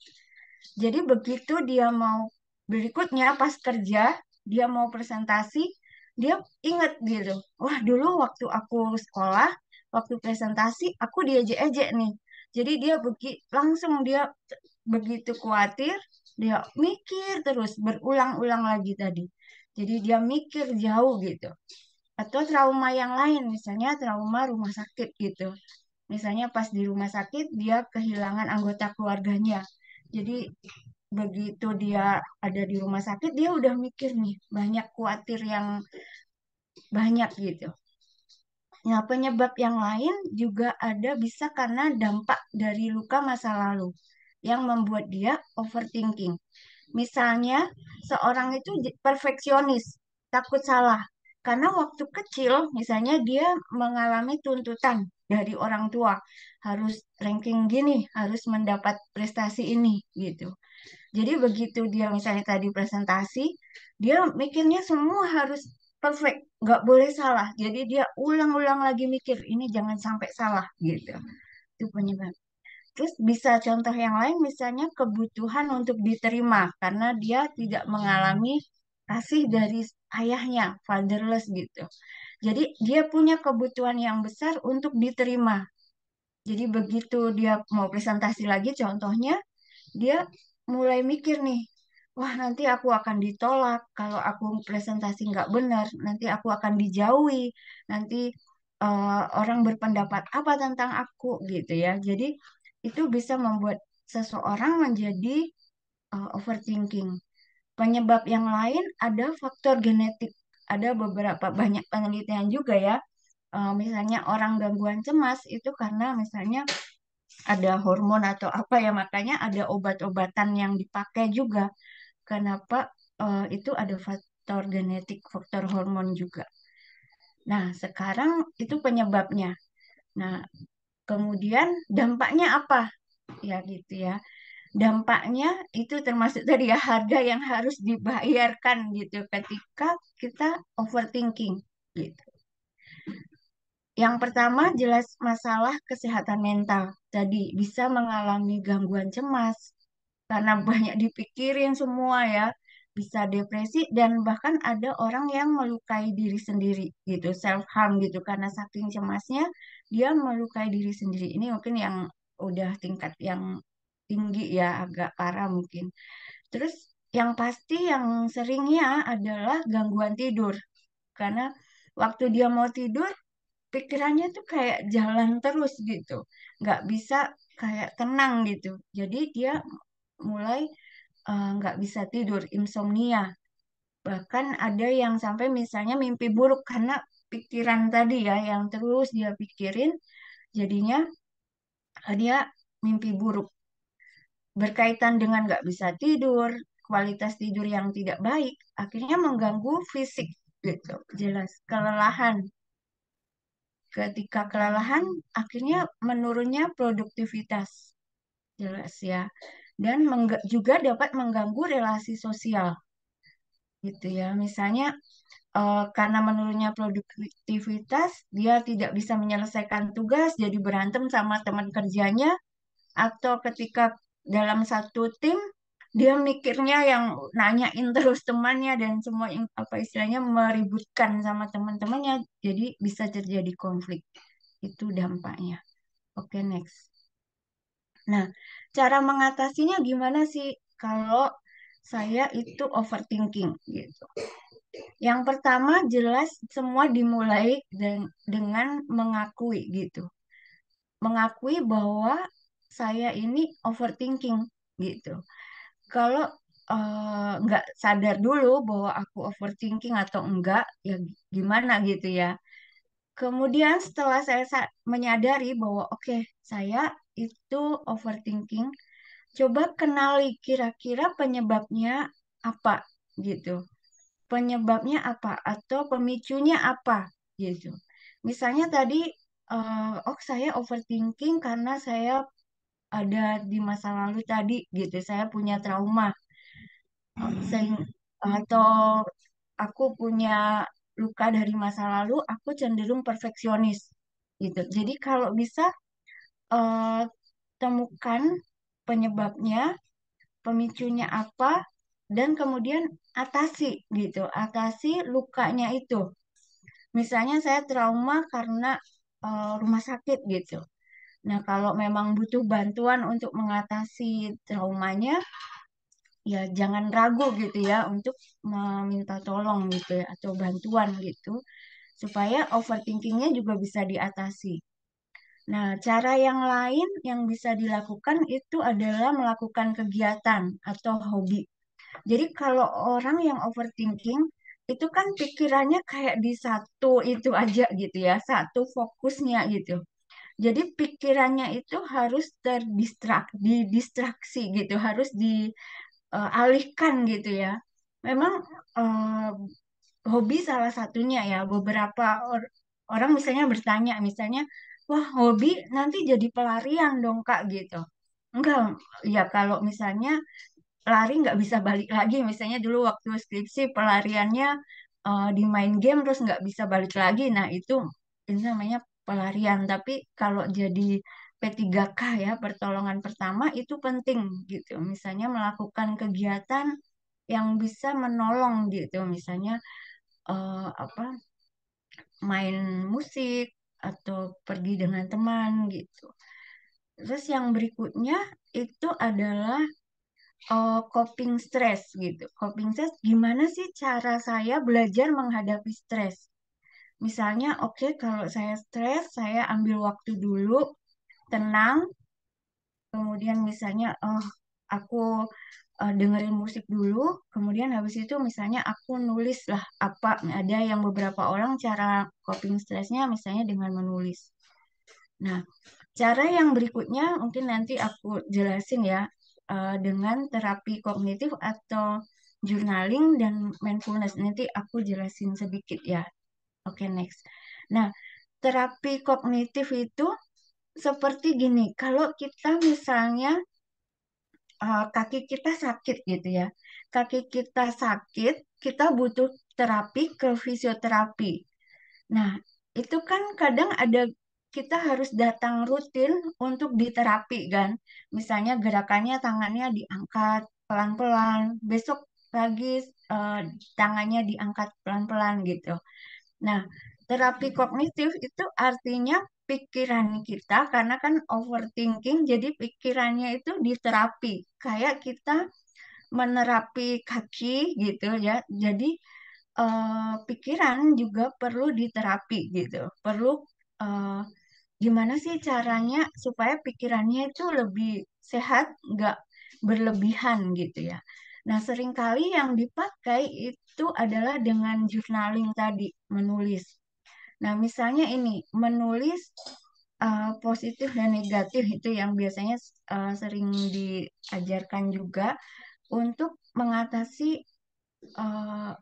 Jadi begitu dia mau berikutnya pas kerja, dia mau presentasi, dia inget gitu. Wah, dulu waktu aku sekolah, waktu presentasi aku diejek-ejek nih. Jadi dia langsung dia begitu khawatir, dia mikir terus berulang-ulang lagi tadi. Jadi dia mikir jauh gitu atau trauma yang lain, misalnya trauma rumah sakit gitu. Misalnya pas di rumah sakit dia kehilangan anggota keluarganya. Jadi begitu dia ada di rumah sakit, dia udah mikir nih, banyak khawatir yang banyak gitu. Nah, penyebab yang lain juga ada bisa karena dampak dari luka masa lalu yang membuat dia overthinking. Misalnya, seorang itu perfeksionis, takut salah. Karena waktu kecil, misalnya dia mengalami tuntutan dari orang tua, harus ranking gini, harus mendapat prestasi ini, gitu. Jadi begitu dia misalnya tadi presentasi, dia mikirnya semua harus perfect, nggak boleh salah. Jadi dia ulang-ulang lagi mikir, ini jangan sampai salah, gitu. Itu penyebab. Terus bisa contoh yang lain misalnya kebutuhan untuk diterima karena dia tidak mengalami kasih dari ayahnya, fatherless gitu. Jadi dia punya kebutuhan yang besar untuk diterima. Jadi begitu dia mau presentasi lagi contohnya, dia mulai mikir nih, wah nanti aku akan ditolak kalau aku presentasi nggak benar, nanti aku akan dijauhi, nanti orang berpendapat apa tentang aku gitu ya. Jadi itu bisa membuat seseorang menjadi overthinking. Penyebab yang lain ada faktor genetik. Ada beberapa banyak penelitian juga ya. Misalnya orang gangguan cemas itu karena misalnya ada hormon atau apa ya, makanya ada obat-obatan yang dipakai juga. Kenapa itu ada faktor genetik, faktor hormon juga. Nah, sekarang itu penyebabnya. Nah, kemudian dampaknya apa? Ya gitu ya. Dampaknya itu termasuk tadi ya harga yang harus dibayarkan gitu ketika kita overthinking gitu. Yang pertama jelas masalah kesehatan mental. Tadi bisa mengalami gangguan cemas karena banyak dipikirin semua ya. Bisa depresi dan bahkan ada orang yang melukai diri sendiri gitu, self harm gitu karena saking cemasnya dia melukai diri sendiri. Ini mungkin yang udah tingkat yang tinggi ya, agak parah mungkin. Terus yang pasti yang seringnya adalah gangguan tidur karena waktu dia mau tidur pikirannya tuh kayak jalan terus gitu, nggak bisa kayak tenang gitu. Jadi dia mulai nggak bisa tidur, insomnia. Bahkan ada yang sampai misalnya mimpi buruk karena pikiran tadi ya yang terus dia pikirin, jadinya dia mimpi buruk. Berkaitan dengan nggak bisa tidur, kualitas tidur yang tidak baik, akhirnya mengganggu fisik gitu. Jelas kelelahan. Ketika kelelahan, akhirnya menurunnya produktivitas. Jelas ya. Dan juga dapat mengganggu relasi sosial gitu ya. Misalnya karena menurunnya produktivitas, dia tidak bisa menyelesaikan tugas, jadi berantem sama teman kerjanya, atau ketika dalam satu tim dia mikirnya yang nanyain terus temannya dan semua yang apa istilahnya meributkan sama teman-temannya, jadi bisa terjadi konflik. Itu dampaknya. Oke, next. Nah, cara mengatasinya gimana sih kalau saya itu overthinking gitu. Yang pertama jelas semua dimulai dengan mengakui gitu. Mengakui bahwa saya ini overthinking gitu. Kalau nggak sadar dulu bahwa aku overthinking atau enggak, ya gimana gitu ya. Kemudian setelah saya menyadari bahwa oke, saya itu overthinking, coba kenali kira-kira penyebabnya apa gitu. Penyebabnya apa atau pemicunya apa gitu. Misalnya tadi, oh saya overthinking karena saya ada di masa lalu tadi gitu, saya punya trauma, atau aku punya luka dari masa lalu, aku cenderung perfeksionis gitu. Jadi kalau bisa eh, temukan penyebabnya, pemicunya apa, dan kemudian atasi gitu, atasi lukanya itu. Misalnya saya trauma karena rumah sakit gitu. Nah, kalau memang butuh bantuan untuk mengatasi traumanya, ya jangan ragu gitu ya untuk meminta tolong gitu ya atau bantuan gitu supaya overthinkingnya juga bisa diatasi. Nah, cara yang lain yang bisa dilakukan itu adalah melakukan kegiatan atau hobi. Jadi kalau orang yang overthinking itu kan pikirannya kayak di satu itu aja gitu ya, satu fokusnya gitu. Jadi pikirannya itu harus didistraksi gitu, harus dialihkan gitu ya. Memang eh, hobi salah satunya ya. Beberapa orang misalnya bertanya, misalnya, wah hobi nanti jadi pelarian dong Kak gitu. Enggak, ya kalau misalnya lari nggak bisa balik lagi. Misalnya dulu waktu skripsi pelariannya di main game terus nggak bisa balik lagi. Nah itu ini namanya pelarian. Tapi kalau jadi P3K ya pertolongan pertama itu penting gitu. Misalnya melakukan kegiatan yang bisa menolong gitu. Misalnya apa main musik atau pergi dengan teman gitu. Terus yang berikutnya itu adalah coping stress gitu. Coping stress gimana sih cara saya belajar menghadapi stres? Misalnya, oke, kalau saya stres, saya ambil waktu dulu, tenang, kemudian misalnya, aku dengerin musik dulu, kemudian habis itu misalnya aku nulis lah apa. Ada yang beberapa orang cara coping stressnya misalnya dengan menulis. Nah, cara yang berikutnya mungkin nanti aku jelasin ya dengan terapi kognitif atau journaling dan mindfulness. Nanti aku jelasin sedikit ya. Oke, next. Nah, terapi kognitif itu seperti gini. Kalau kita misalnya kaki kita sakit gitu ya. Kaki kita sakit, kita butuh terapi ke fisioterapi. Nah, itu kan kadang ada kita harus datang rutin untuk diterapi kan. Misalnya gerakannya tangannya diangkat pelan-pelan, besok lagi eh, tangannya diangkat pelan-pelan gitu. Nah, terapi kognitif itu artinya pikiran kita karena kan overthinking jadi pikirannya itu diterapi. Kayak kita menerapi kaki gitu ya. Jadi pikiran juga perlu diterapi gitu. Perlu eh, gimana sih caranya supaya pikirannya itu lebih sehat, nggak berlebihan gitu ya. Nah, seringkali yang dipakai itu adalah dengan journaling tadi, menulis. Nah, misalnya ini, menulis positif dan negatif itu yang biasanya sering diajarkan juga untuk mengatasi eh,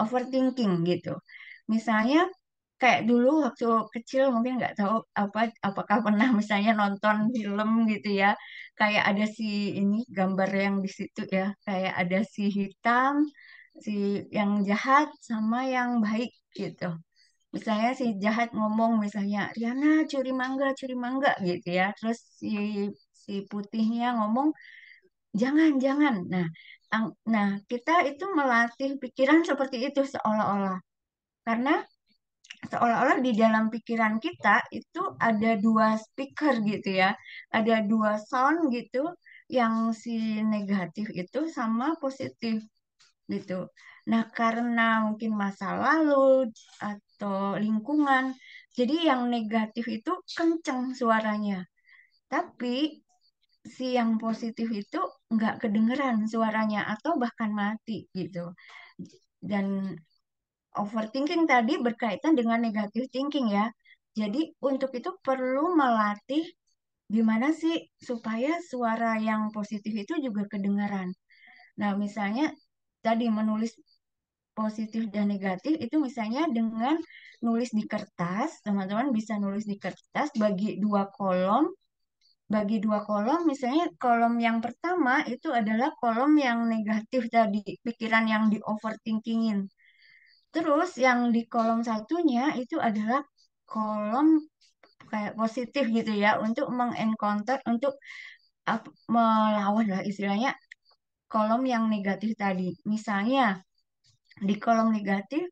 overthinking gitu. Misalnya kayak dulu waktu kecil mungkin nggak tahu apakah pernah misalnya nonton film gitu ya. Kayak ada si ini gambar yang di situ ya, kayak ada si hitam, si yang jahat sama yang baik gitu. Misalnya si jahat ngomong misalnya Riana curi mangga gitu ya. Terus si putihnya ngomong jangan, jangan. Nah, nah kita itu melatih pikiran seperti itu seolah-olah. Karena seolah-olah di dalam pikiran kita itu ada dua speaker gitu ya. Ada dua sound gitu yang si negatif itu sama positif gitu. Nah, karena mungkin masa lalu atau lingkungan, jadi yang negatif itu kenceng suaranya. Tapi si yang positif itu nggak kedengeran suaranya atau bahkan mati gitu. Dan overthinking tadi berkaitan dengan negative thinking ya. Jadi untuk itu perlu melatih gimana sih supaya suara yang positif itu juga kedengaran. Nah, misalnya tadi menulis positif dan negatif itu misalnya dengan nulis di kertas, teman-teman bisa nulis di kertas bagi dua kolom, misalnya kolom yang pertama itu adalah kolom yang negatif tadi, pikiran yang di overthinkingin. Terus yang di kolom satunya itu adalah kolom kayak positif gitu ya, untuk mengencounter, untuk melawan lah istilahnya kolom yang negatif tadi. Misalnya di kolom negatif,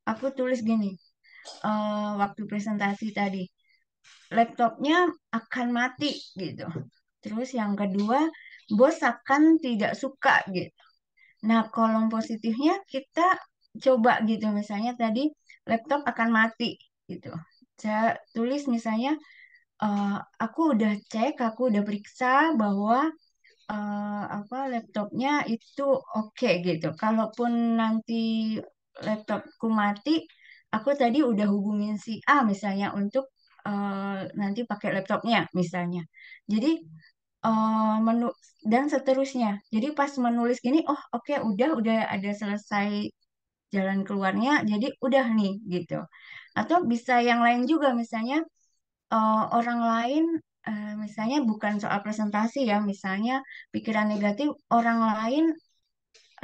aku tulis gini, waktu presentasi tadi, laptopnya akan mati gitu. Terus yang kedua, bos akan tidak suka gitu. Nah, kolom positifnya kita coba gitu, misalnya tadi laptop akan mati gitu. Saya tulis misalnya, aku udah cek, aku udah periksa bahwa laptopnya itu oke gitu. Kalaupun nanti laptopku mati, aku tadi udah hubungin si A misalnya untuk nanti pakai laptopnya misalnya. Jadi menu dan seterusnya. Jadi pas menulis gini, oh oke udah ada selesai jalan keluarnya, jadi udah nih gitu. Atau bisa yang lain juga misalnya orang lain misalnya bukan soal presentasi ya, misalnya pikiran negatif orang lain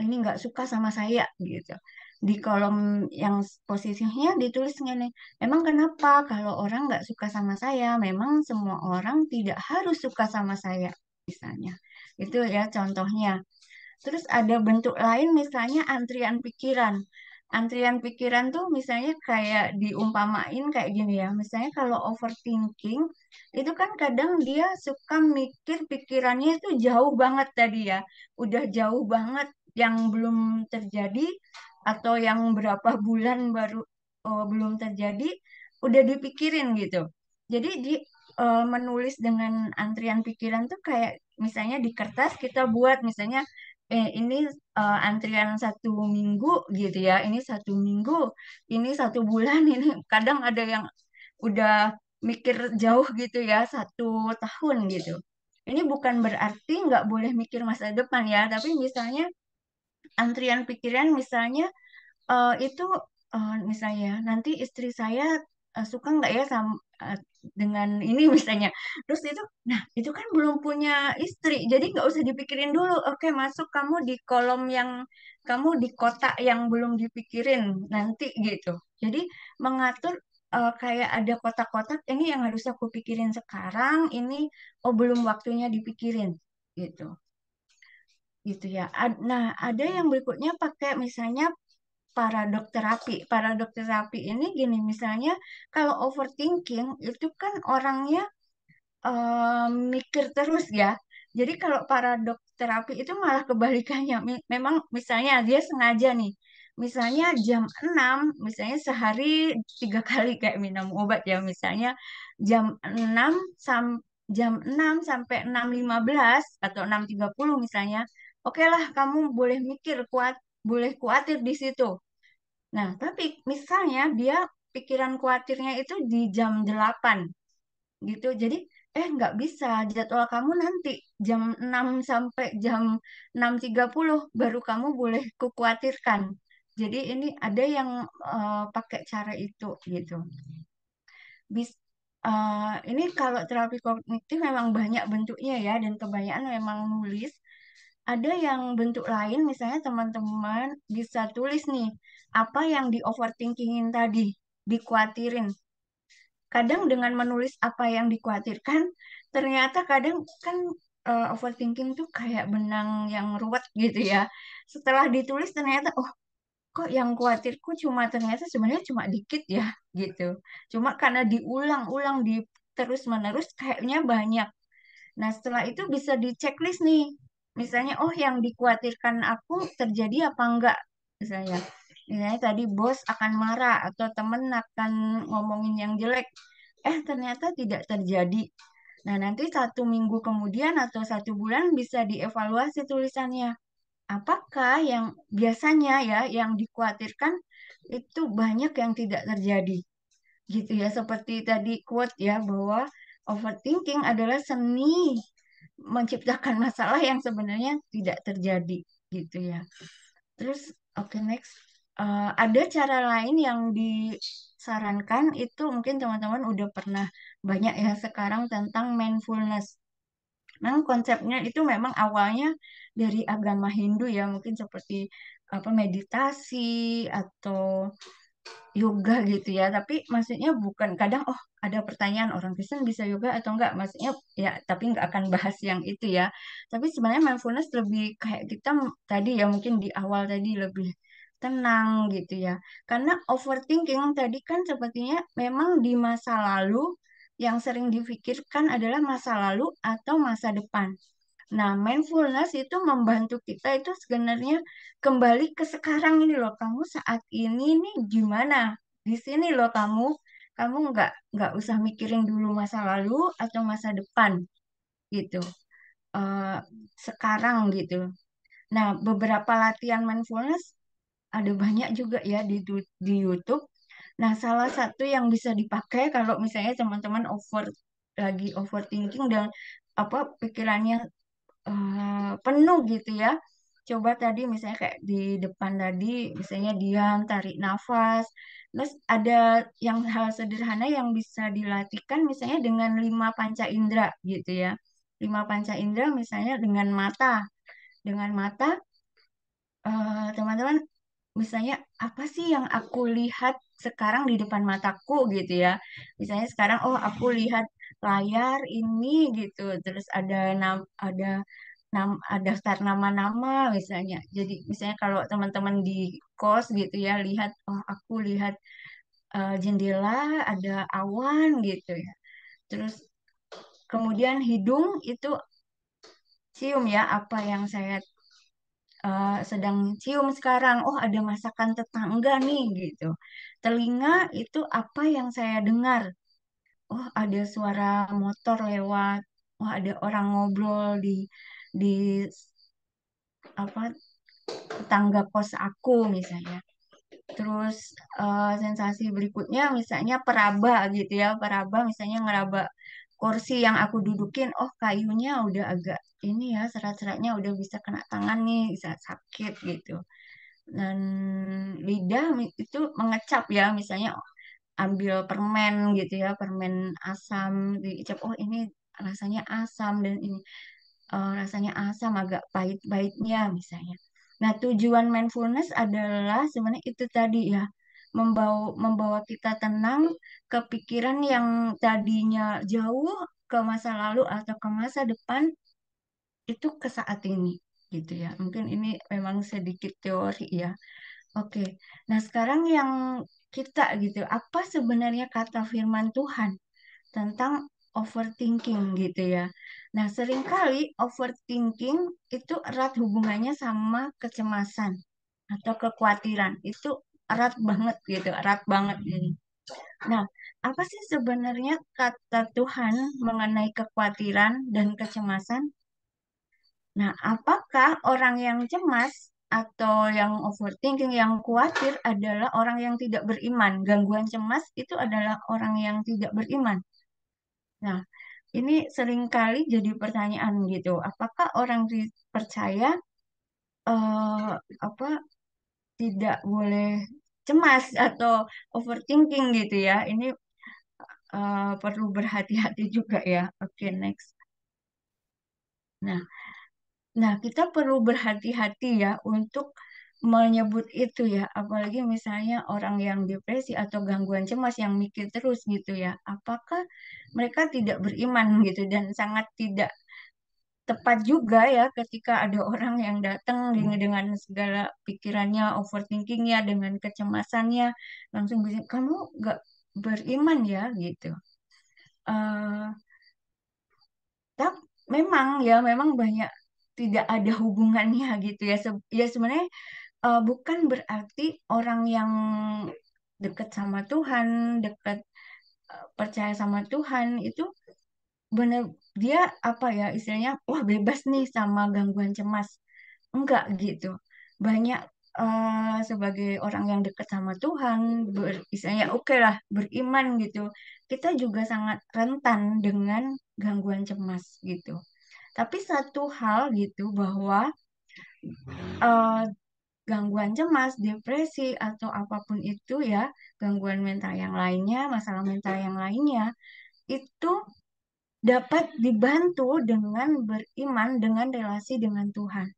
ini nggak suka sama saya gitu. Di kolom yang posisinya ditulis gini, emang kenapa kalau orang nggak suka sama saya? Memang semua orang tidak harus suka sama saya, misalnya. Itu ya contohnya. Terus ada bentuk lain misalnya antrian pikiran. Antrian pikiran tuh misalnya kayak diumpamain kayak gini ya. Misalnya kalau overthinking itu kan kadang dia suka mikir pikirannya itu jauh banget tadi ya. Udah jauh banget yang belum terjadi atau yang berapa bulan baru belum terjadi udah dipikirin gitu. Jadi menulis dengan antrian pikiran tuh kayak misalnya di kertas kita buat misalnya ini antrian 1 minggu gitu ya, ini 1 minggu, ini 1 bulan, ini kadang ada yang udah mikir jauh gitu ya, 1 tahun gitu. Ini bukan berarti nggak boleh mikir masa depan ya, tapi misalnya antrian pikiran misalnya itu misalnya nanti istri saya suka nggak ya sama dengan ini misalnya. Terus itu, nah itu kan belum punya istri, jadi nggak usah dipikirin dulu. Oke, masuk kamu di kolom yang kamu di kotak yang belum dipikirin nanti gitu. Jadi mengatur kayak ada kotak-kotak ini yang harus aku pikirin sekarang, ini oh belum waktunya dipikirin gitu. Gitu ya. Nah, ada yang berikutnya pakai misalnya paradok terapi. Paradok terapi ini gini, misalnya kalau overthinking itu kan orangnya mikir terus ya. Jadi kalau paradok terapi itu malah kebalikannya. Memang misalnya dia sengaja nih. Misalnya jam 6, misalnya sehari 3 kali kayak minum obat ya. Misalnya jam 6 jam 6 sampai 6.15 atau 6.30 misalnya. Oke lah, kamu boleh mikir boleh khawatir di situ. Nah, tapi misalnya dia pikiran khawatirnya itu di jam 8 gitu. Jadi, nggak bisa. Jadwal kamu nanti jam 6 sampai jam 6.30 baru kamu boleh kukhawatirkan. Jadi ini ada yang pakai cara itu gitu. Bis, ini kalau terapi kognitif memang banyak bentuknya ya, dan kebanyakan memang nulis. Ada yang bentuk lain, misalnya teman-teman bisa tulis nih, apa yang di overthinkingin tadi, dikhawatirin. Kadang dengan menulis apa yang dikhawatirkan, ternyata kadang kan overthinking tuh kayak benang yang ruwet gitu ya. Setelah ditulis ternyata, oh kok yang khawatirku ternyata sebenarnya cuma dikit ya gitu. Cuma karena diulang-ulang di terus-menerus kayaknya banyak. Nah, setelah itu bisa di checklist nih. Misalnya, oh yang dikhawatirkan aku terjadi apa enggak? Misalnya, tadi bos akan marah atau temen akan ngomongin yang jelek. Ternyata tidak terjadi. Nah, nanti 1 minggu kemudian atau 1 bulan bisa dievaluasi tulisannya. Apakah yang biasanya ya yang dikhawatirkan itu banyak yang tidak terjadi? Gitu ya, seperti tadi quote ya bahwa overthinking adalah seni menciptakan masalah yang sebenarnya tidak terjadi gitu ya. Terus oke, next. Ada cara lain yang disarankan itu mungkin teman-teman udah pernah banyak ya sekarang tentang mindfulness. Memang konsepnya itu memang awalnya dari agama Hindu ya, mungkin seperti apa meditasi atau yoga gitu ya. Tapi maksudnya bukan kadang oh ada pertanyaan orang Kristen bisa yoga atau enggak. Maksudnya ya tapi enggak akan bahas yang itu ya. Tapi sebenarnya mindfulness lebih kayak kita tadi ya mungkin di awal tadi lebih tenang gitu ya. Karena overthinking tadi kan sepertinya memang di masa lalu yang sering difikirkan adalah masa lalu atau masa depan. Nah, mindfulness itu membantu kita itu sebenarnya kembali ke sekarang ini loh. Kamu saat ini nih gimana? Di sini loh kamu. kamu nggak usah mikirin dulu masa lalu atau masa depan gitu. Eh, Sekarang gitu. Nah, beberapa latihan mindfulness ada banyak juga ya di YouTube. Nah, salah satu yang bisa dipakai kalau misalnya teman-teman lagi overthinking dan apa pikirannya penuh gitu ya. Coba tadi misalnya kayak di depan tadi, misalnya diam, tarik nafas. Terus ada yang hal sederhana yang bisa dilatihkan misalnya dengan 5 panca indera gitu ya. 5 panca indera misalnya dengan mata. Dengan mata, teman-teman misalnya apa sih yang aku lihat sekarang di depan mataku gitu ya. Misalnya sekarang oh aku lihat layar ini gitu. Terus ada daftar nama-nama misalnya. Jadi misalnya kalau teman-teman di kos gitu ya lihat oh aku lihat jendela ada awan gitu ya. Terus kemudian hidung itu cium ya apa yang saya sedang cium sekarang. Oh, ada masakan tetangga nih gitu. Telinga itu apa yang saya dengar. Oh, ada suara motor lewat. Oh, ada orang ngobrol di apa tetangga kos aku misalnya. Terus sensasi berikutnya misalnya peraba gitu ya. Peraba misalnya ngeraba kursi yang aku dudukin. Oh, kayunya udah agak ini ya, serat-seratnya udah bisa kena tangan nih, bisa sakit gitu. Dan lidah itu mengecap ya, misalnya ambil permen gitu ya, permen asam dicap, oh ini rasanya asam dan ini rasanya asam agak pahit-pahitnya misalnya. Nah, tujuan mindfulness adalah sebenarnya itu tadi ya, membawa kita tenang ke pikiran yang tadinya jauh ke masa lalu atau ke masa depan itu ke saat ini gitu ya. Mungkin ini memang sedikit teori ya. Oke. Nah, sekarang yang kita gitu, apa sebenarnya kata firman Tuhan tentang overthinking gitu ya. Nah, seringkali overthinking itu erat hubungannya sama kecemasan atau kekhawatiran. Itu erat banget gitu, erat banget ini. Nah, apa sih sebenarnya kata Tuhan mengenai kekhawatiran dan kecemasan? Nah, apakah orang yang cemas atau yang overthinking, yang khawatir adalah orang yang tidak beriman? Gangguan cemas itu adalah orang yang tidak beriman. Nah, ini seringkali jadi pertanyaan gitu. Apakah orang percaya eh, apa tidak boleh cemas atau overthinking gitu ya? Ini perlu berhati-hati juga ya. Oke, next. Nah, kita perlu berhati-hati ya untuk menyebut itu ya, apalagi misalnya orang yang depresi atau gangguan cemas yang mikir terus gitu ya. Apakah mereka tidak beriman gitu dan sangat tidak tepat juga ya ketika ada orang yang datang dengan segala pikirannya, overthinkingnya, dengan kecemasannya, langsung bilang, kamu nggak beriman ya gitu. Eh, tapi memang banyak tidak ada hubungannya gitu ya. Ya sebenarnya bukan berarti orang yang dekat sama Tuhan, dekat percaya sama Tuhan itu benar dia apa ya istilahnya wah bebas nih sama gangguan cemas. Enggak gitu. Banyak sebagai orang yang dekat sama Tuhan, istilahnya oke lah beriman gitu. Kita juga sangat rentan dengan gangguan cemas gitu. Tapi satu hal gitu bahwa eh, gangguan cemas, depresi, atau apapun itu ya, gangguan mental yang lainnya, masalah mental yang lainnya, itu dapat dibantu dengan beriman, dengan relasi dengan Tuhan.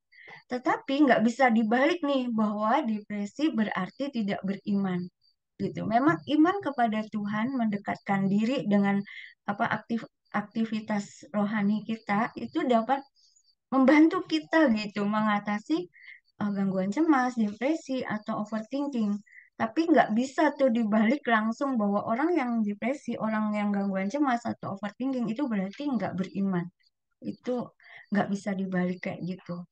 Tetapi nggak bisa dibalik nih bahwa depresi berarti tidak beriman. Gitu. Memang iman kepada Tuhan mendekatkan diri dengan apa aktivitas rohani kita itu dapat membantu kita gitu mengatasi gangguan cemas, depresi, atau overthinking. Tapi nggak bisa tuh dibalik langsung bahwa orang yang depresi, orang yang gangguan cemas atau overthinking itu berarti nggak beriman. Itu nggak bisa dibalik kayak gitu.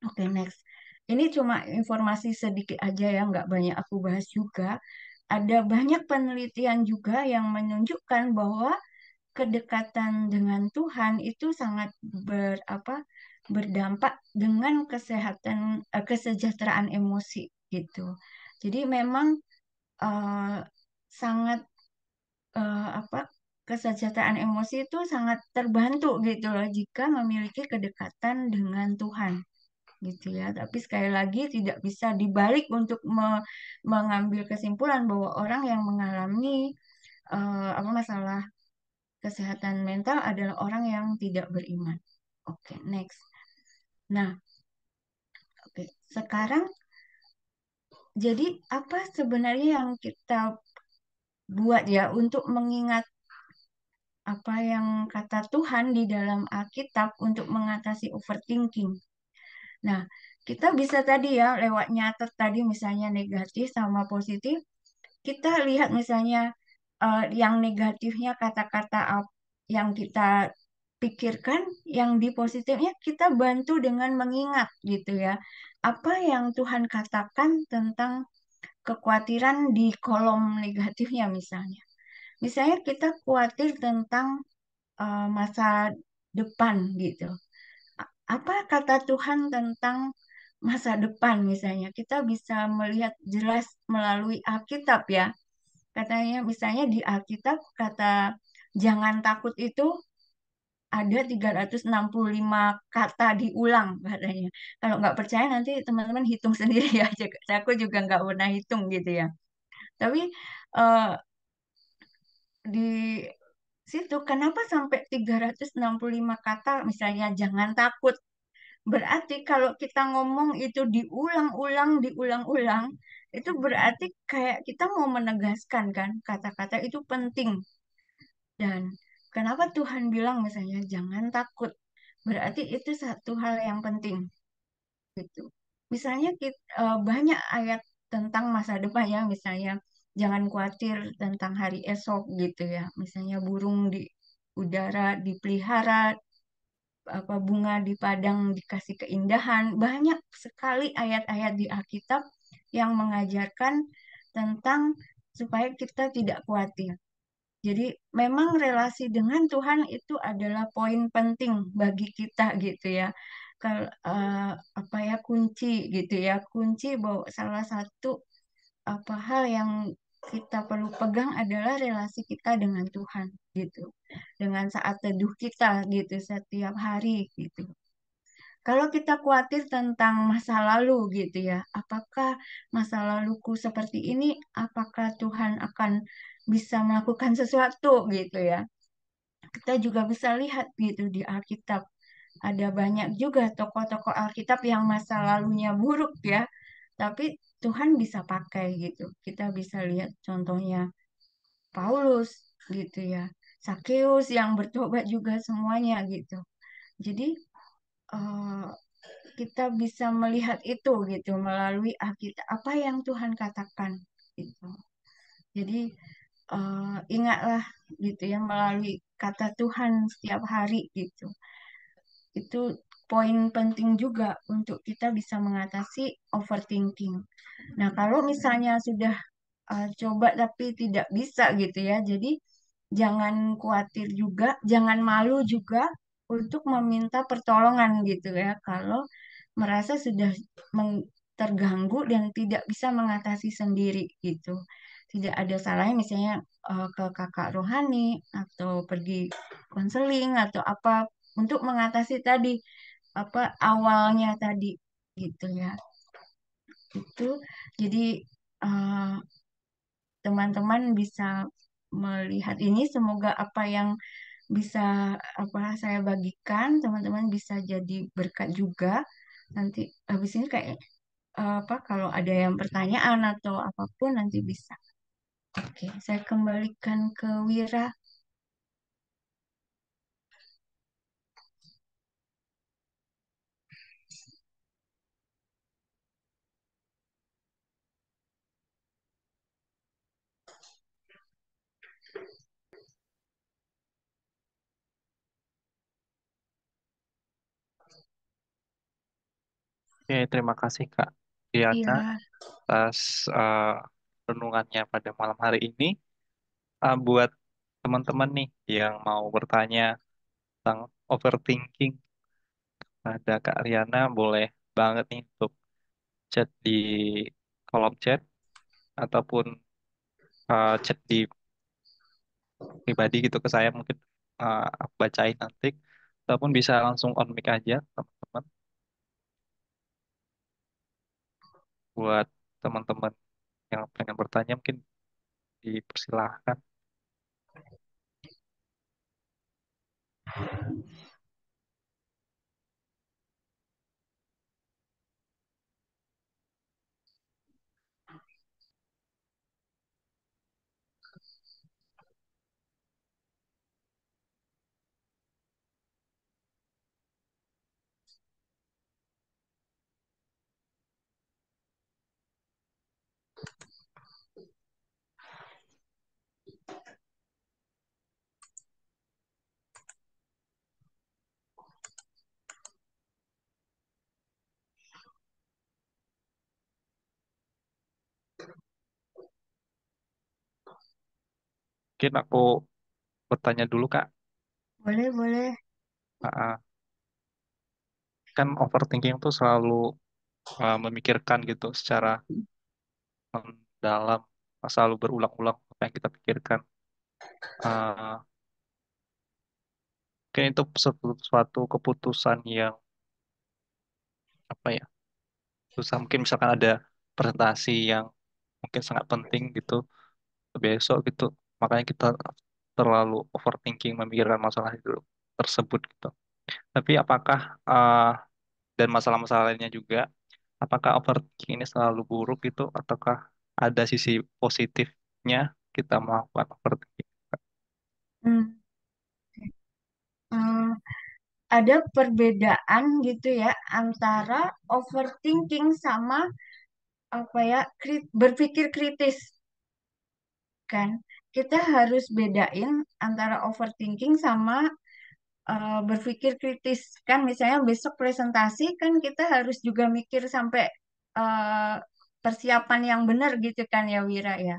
Oke, next. Ini cuma informasi sedikit aja ya, nggak banyak aku bahas juga. ada banyak penelitian juga yang menunjukkan bahwa kedekatan dengan Tuhan itu sangat berdampak dengan kesejahteraan emosi gitu. Jadi memang eh, sangat apa kesejahteraan emosi itu sangat terbantu gitu loh jika memiliki kedekatan dengan Tuhan gitu ya. Tapi sekali lagi tidak bisa dibalik untuk mengambil kesimpulan bahwa orang yang mengalami masalah kesehatan mental adalah orang yang tidak beriman. Oke, next. Nah, oke. Sekarang jadi apa sebenarnya yang kita buat ya untuk mengingat apa yang kata Tuhan di dalam Alkitab untuk mengatasi overthinking. Nah, kita bisa tadi ya lewat nyatet tadi misalnya negatif sama positif, kita lihat misalnya yang negatifnya kata-kata yang kita pikirkan, yang di positifnya kita bantu dengan mengingat gitu ya. Apa yang Tuhan katakan tentang kekhawatiran di kolom negatifnya misalnya. Misalnya kita khawatir tentang masa depan gitu. Apa kata Tuhan tentang masa depan misalnya? Kita bisa melihat jelas melalui Alkitab ya. Katanya misalnya di Alkitab kata jangan takut itu ada 365 kata diulang katanya. Kalau nggak percaya nanti teman-teman hitung sendiri ya. Aku juga nggak pernah hitung gitu ya. Tapi eh, di situ kenapa sampai 365 kata misalnya jangan takut. Berarti kalau kita ngomong itu diulang-ulang, itu berarti kayak kita mau menegaskan kan kata-kata itu penting. Dan kenapa Tuhan bilang misalnya jangan takut? Berarti itu satu hal yang penting gitu. Misalnya banyak ayat tentang masa depan ya, misalnya jangan khawatir tentang hari esok gitu ya. Misalnya burung di udara dipelihara, apa bunga di padang dikasih keindahan. Banyak sekali ayat-ayat di Alkitab yang mengajarkan tentang supaya kita tidak khawatir. Jadi memang relasi dengan Tuhan itu adalah poin penting bagi kita gitu ya. Kalau apa ya kunci gitu ya, kunci bahwa salah satu apa hal yang kita perlu pegang adalah relasi kita dengan Tuhan gitu. Dengan saat teduh kita gitu setiap hari gitu. Kalau kita khawatir tentang masa lalu gitu ya, apakah masa laluku seperti ini, apakah Tuhan akan bisa melakukan sesuatu gitu ya. Kita juga bisa lihat gitu di Alkitab. Ada banyak juga tokoh-tokoh Alkitab yang masa lalunya buruk ya, tapi Tuhan bisa pakai gitu. Kita bisa lihat contohnya Paulus gitu ya, Sakeus yang bertobat juga semuanya gitu. Jadi eh, kita bisa melihat itu gitu melalui Alkitab apa yang Tuhan katakan gitu. Jadi ingatlah gitu ya melalui kata Tuhan setiap hari gitu. Itu poin penting juga untuk kita bisa mengatasi overthinking. Nah, kalau misalnya sudah coba tapi tidak bisa gitu ya. Jadi jangan khawatir juga, jangan malu juga untuk meminta pertolongan gitu ya. Kalau merasa sudah terganggu dan tidak bisa mengatasi sendiri gitu. Tidak ada salahnya misalnya ke kakak rohani atau pergi konseling atau apa untuk mengatasi tadi apa awalnya tadi gitu ya. Itu jadi eh, teman-teman bisa melihat ini. Semoga apa yang bisa apa saya bagikan, teman-teman bisa jadi berkat juga. Nanti habis ini kayak apa kalau ada yang pertanyaan atau apapun nanti bisa. Oke, saya kembalikan ke Wira. Oke, terima kasih Kak Diana Iya, atas eh, renungannya pada malam hari ini. Buat teman-teman nih yang mau bertanya tentang overthinking pada Kak Riana, boleh banget nih untuk chat di kolom chat ataupun chat di pribadi gitu ke saya, mungkin aku bacain nanti, ataupun bisa langsung on mic aja teman-teman. Buat teman-teman yang pengen bertanya mungkin dipersilahkan. Mungkin aku bertanya dulu Kak. Boleh, boleh. Ah, ah. Kan overthinking tuh selalu memikirkan gitu secara mendalam, selalu berulang-ulang apa yang kita pikirkan. Eh, Mungkin itu suatu keputusan yang apa ya, susah. Mungkin misalkan ada presentasi yang mungkin sangat penting gitu besok gitu, makanya kita terlalu overthinking memikirkan masalah itu tersebut gitu. Tapi apakah dan masalah-masalah lainnya juga, apakah overthinking ini selalu buruk gitu, ataukah ada sisi positifnya kita melakukan overthinking? Hmm. Hmm, ada perbedaan gitu ya antara overthinking sama apa ya berpikir kritis kan. Kita harus bedain antara overthinking sama berpikir kritis kan. Misalnya besok presentasi kan kita harus juga mikir sampai eh, persiapan yang benar gitu kan ya Wira ya.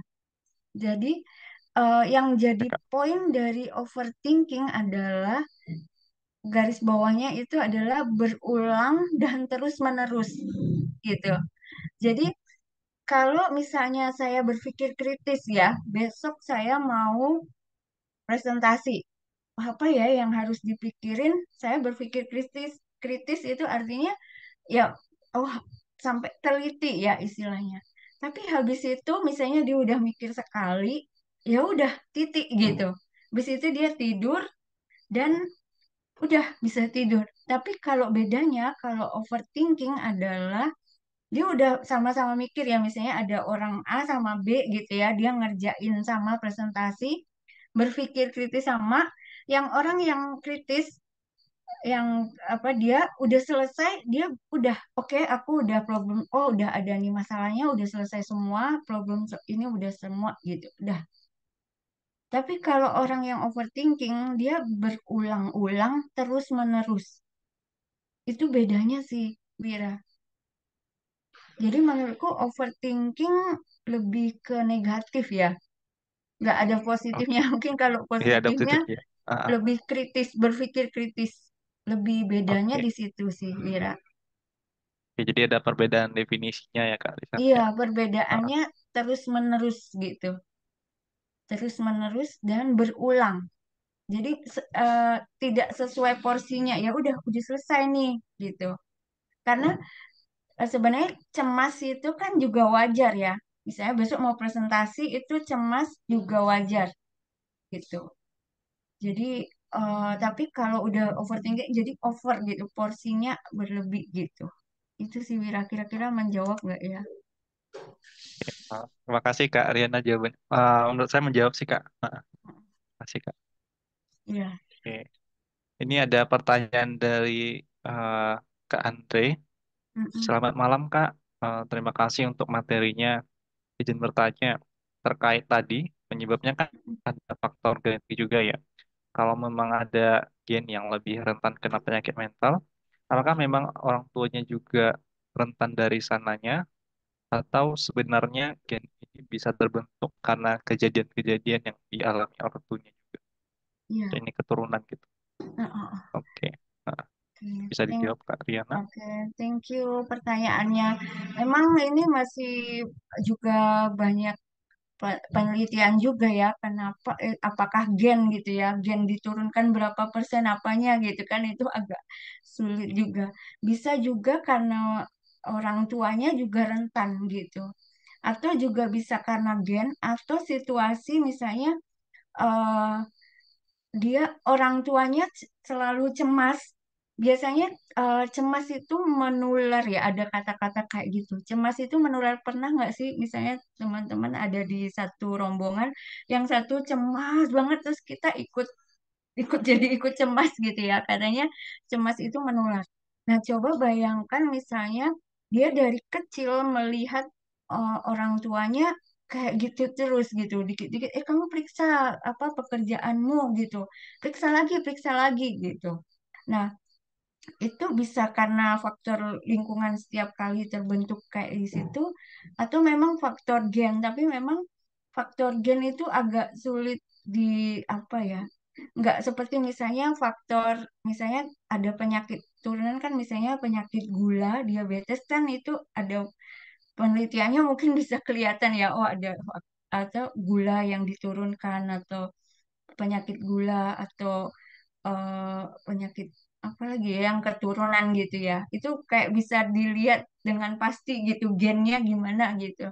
Jadi yang Ya, jadi Kak? poin dari overthinking adalah garis bawahnya itu adalah berulang dan terus menerus gitu. Jadi kalau misalnya saya berpikir kritis ya, besok saya mau presentasi. Apa ya yang harus dipikirin? Saya berpikir kritis. Kritis itu artinya ya oh sampai teliti ya istilahnya. Tapi habis itu misalnya dia udah mikir sekali, ya udah titik gitu. Habis itu dia tidur dan udah bisa tidur. Tapi kalau bedanya kalau overthinking adalah dia udah sama-sama mikir ya misalnya ada orang A sama B gitu ya dia ngerjain sama presentasi berpikir kritis sama yang orang yang kritis yang apa dia udah selesai dia udah oke aku udah problem oh udah ada nih masalahnya udah selesai semua problem ini udah semua gitu udah tapi kalau orang yang overthinking dia berulang-ulang terus menerus itu bedanya sih Wira. Jadi menurutku overthinking lebih ke negatif ya. Nggak ada positifnya. Oke. Mungkin kalau Iya, ada positifnya positifnya. lebih kritis, berpikir kritis. Lebih bedanya Oke. di situ sih, Wira. Oke, jadi ada perbedaan definisinya ya Kak di sana Iya, ya. Ah, perbedaannya terus menerus gitu. Terus menerus dan berulang. Jadi tidak sesuai porsinya. Ya udah selesai nih gitu. Karena sebenarnya cemas itu kan juga wajar ya. Misalnya besok mau presentasi itu cemas juga wajar gitu. Jadi tapi kalau udah overthinking jadi over gitu, porsinya berlebih gitu. Itu sih Wira kira-kira menjawab nggak ya? Terima kasih Kak Riana jawabannya. Menurut saya menjawab sih Kak. Terima kasih Kak. Iya. Oke. Ini ada pertanyaan dari eh, Kak Andre. Mm-mm. Selamat malam Kak. Terima kasih untuk materinya. Izin bertanya terkait tadi penyebabnya kan ada faktor genetik juga ya. Kalau memang ada gen yang lebih rentan kena penyakit mental, apakah memang orang tuanya juga rentan dari sananya, atau sebenarnya gen ini bisa terbentuk karena kejadian-kejadian yang dialami orang tuanya juga. Iya. Ini keturunan gitu. Heeh. Oke. Nah, Oke, bisa dijawab Kak Riana? Oke, thank you pertanyaannya. Memang ini masih juga banyak penelitian juga ya, kenapa apakah gen gitu ya, gen diturunkan berapa persen apanya gitu kan itu agak sulit juga. Bisa juga karena orang tuanya juga rentan gitu. Atau juga bisa karena gen atau situasi misalnya eh, dia orang tuanya selalu cemas. Biasanya cemas itu menular ya, ada kata-kata kayak gitu. Cemas itu menular. Pernah nggak sih misalnya teman-teman ada di satu rombongan yang satu cemas banget terus kita ikut ikut jadi ikut cemas gitu ya. Katanya cemas itu menular. Nah, coba bayangkan misalnya dia dari kecil melihat orang tuanya kayak gitu terus gitu. Dikit-dikit, kamu periksa apa pekerjaanmu gitu. Periksa lagi gitu. Nah, itu bisa karena faktor lingkungan setiap kali terbentuk kayak di situ, atau memang faktor gen. Tapi memang faktor gen itu agak sulit di apa ya? Nggak seperti misalnya faktor, misalnya ada penyakit turunan kan, misalnya penyakit gula, diabetes kan itu ada penelitiannya mungkin bisa kelihatan ya, oh ada atau gula yang diturunkan atau penyakit gula atau penyakit apa lagi ya yang keturunan gitu ya. Itu kayak bisa dilihat dengan pasti gitu gennya gimana gitu.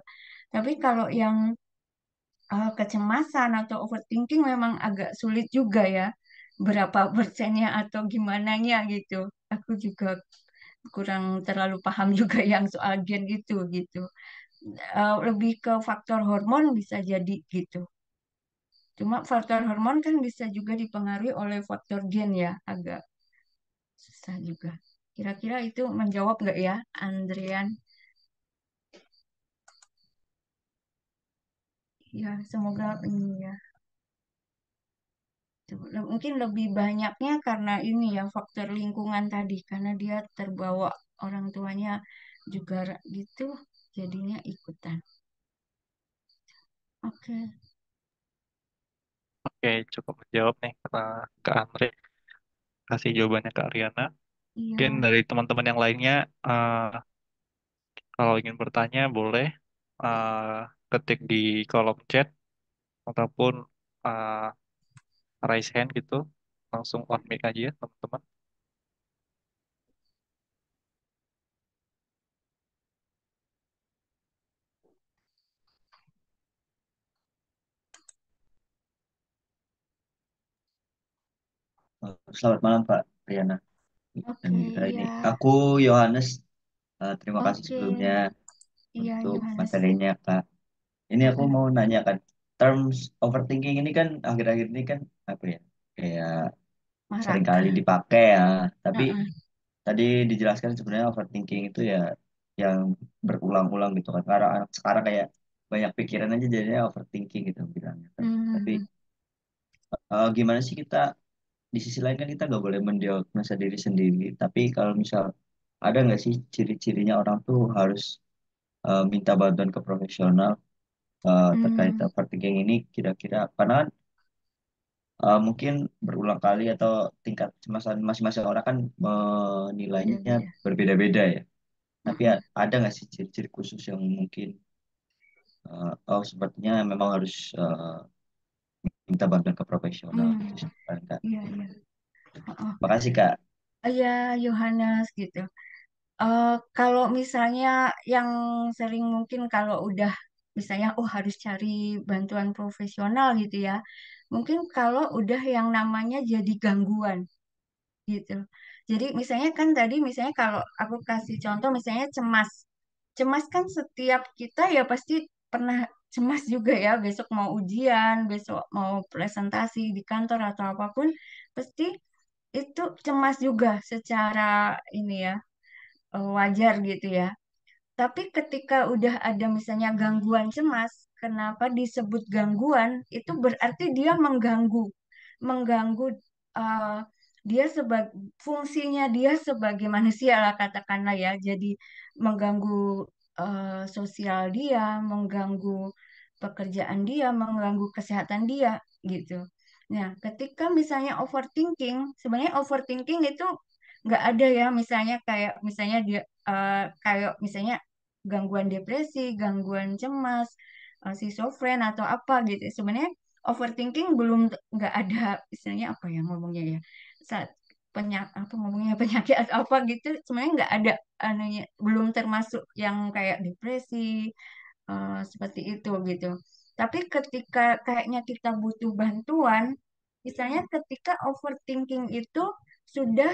Tapi kalau yang kecemasan atau overthinking memang agak sulit juga ya. Berapa persennya atau gimananya gitu. Aku juga kurang terlalu paham juga yang soal gen itu gitu. Lebih ke faktor hormon bisa jadi gitu. Cuma faktor hormon kan bisa juga dipengaruhi oleh faktor gen ya, agak susah juga. Kira-kira itu menjawab nggak ya, Andrian? Ya, semoga ini ya. Mungkin lebih banyaknya karena ini ya, faktor lingkungan tadi. Karena dia terbawa orang tuanya juga gitu, jadinya ikutan. Oke, Oke, cukup menjawab nih Kak Andre. Kasih jawabannya Kak Riana. Mungkin iya, dari teman-teman yang lainnya, eh, kalau ingin bertanya boleh eh, ketik di kolom chat ataupun eh, raise hand gitu. Langsung on mic aja ya teman-teman. Selamat malam Kak Riana dan oke, Mitra ini. iya, Aku Yohanes. Terima kasih oke, sebelumnya iya, untuk Yohanes. materinya Kak. Ini aku Mm-mm. mau nanya kan, terms overthinking ini kan akhir-akhir ini kan apa ya, kayak Marak. seringkali dipakai ya. Tapi Mm-mm. tadi dijelaskan sebenarnya overthinking itu ya yang berulang-ulang gitu kan. Karena anak sekarang kayak banyak pikiran aja jadinya overthinking gitu bilangnya kan. Tapi Hmm, gimana sih kita di sisi lain kan kita nggak boleh mendiagnosa diri sendiri. Tapi kalau misal ada nggak sih ciri-cirinya orang tuh harus minta bantuan ke profesional terkait hmm, overthinking ini kira-kira karena kan mungkin berulang kali atau tingkat kecemasan masing-masing orang kan menilainya beda-beda. berbeda-beda ya. Tapi Mm-mm. ada nggak sih ciri-ciri khusus yang mungkin oh sepertinya memang harus minta bantuan ke profesional Hmm, gitu sih. Paling nggak. iya, iya. Oh, Makasih Kak. iya, Yohanes gitu. Kalau misalnya yang sering mungkin kalau udah misalnya oh harus cari bantuan profesional gitu ya. Mungkin kalau udah yang namanya jadi gangguan gitu. Jadi misalnya kan tadi misalnya kalau aku kasih contoh misalnya cemas. Cemas kan setiap kita ya pasti pernah cemas juga ya besok mau ujian, besok mau presentasi di kantor atau apapun pasti itu cemas juga secara ini ya wajar gitu ya. Tapi ketika udah ada misalnya gangguan cemas, kenapa disebut gangguan? Itu berarti dia mengganggu uh, dia sebagai fungsinya dia sebagai manusia lah katakanlah ya. Jadi mengganggu sosial dia, mengganggu pekerjaan dia, mengganggu kesehatan dia gitu. Nah, ketika misalnya overthinking, sebenarnya overthinking itu nggak ada ya, misalnya kayak misalnya dia kayak misalnya gangguan depresi, gangguan cemas, schizofren atau apa gitu. Sebenarnya overthinking belum nggak ada misalnya apa ya ngomongnya ya. Saat apa ngomongnya penyakit atau apa gitu sebenarnya nggak ada anunya belum termasuk yang kayak depresi seperti itu gitu. Tapi ketika kayaknya kita butuh bantuan, misalnya ketika overthinking itu sudah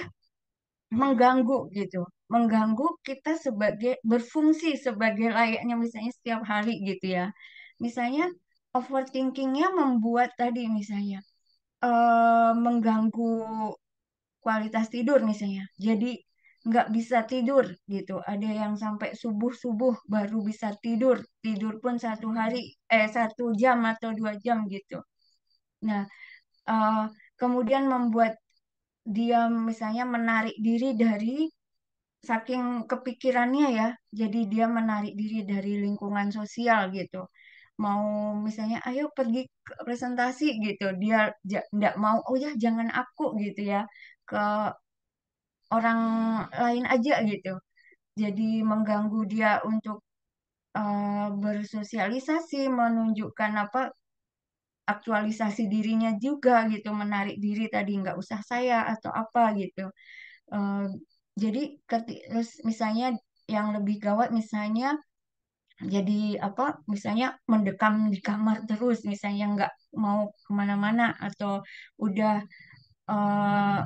mengganggu gitu, mengganggu kita sebagai berfungsi sebagai layaknya misalnya setiap hari gitu ya. Misalnya overthinkingnya membuat tadi misalnya mengganggu kualitas tidur misalnya. Jadi nggak bisa tidur gitu. Ada yang sampai subuh-subuh baru bisa tidur. Tidur pun 1 hari, 1 jam atau 2 jam gitu. Nah, eh, kemudian membuat dia misalnya menarik diri dari saking kepikirannya ya. Jadi dia menarik diri dari lingkungan sosial gitu. Mau misalnya ayo pergi ke presentasi gitu. Dia nggak mau, oh ya jangan aku gitu ya. Ke orang lain aja gitu. Jadi mengganggu dia untuk bersosialisasi, menunjukkan apa aktualisasi dirinya juga gitu, menarik diri tadi nggak usah saya atau apa gitu. Eh, jadi terus misalnya yang lebih gawat misalnya jadi apa misalnya mendekam di kamar terus misalnya nggak mau kemana-mana atau udah eh,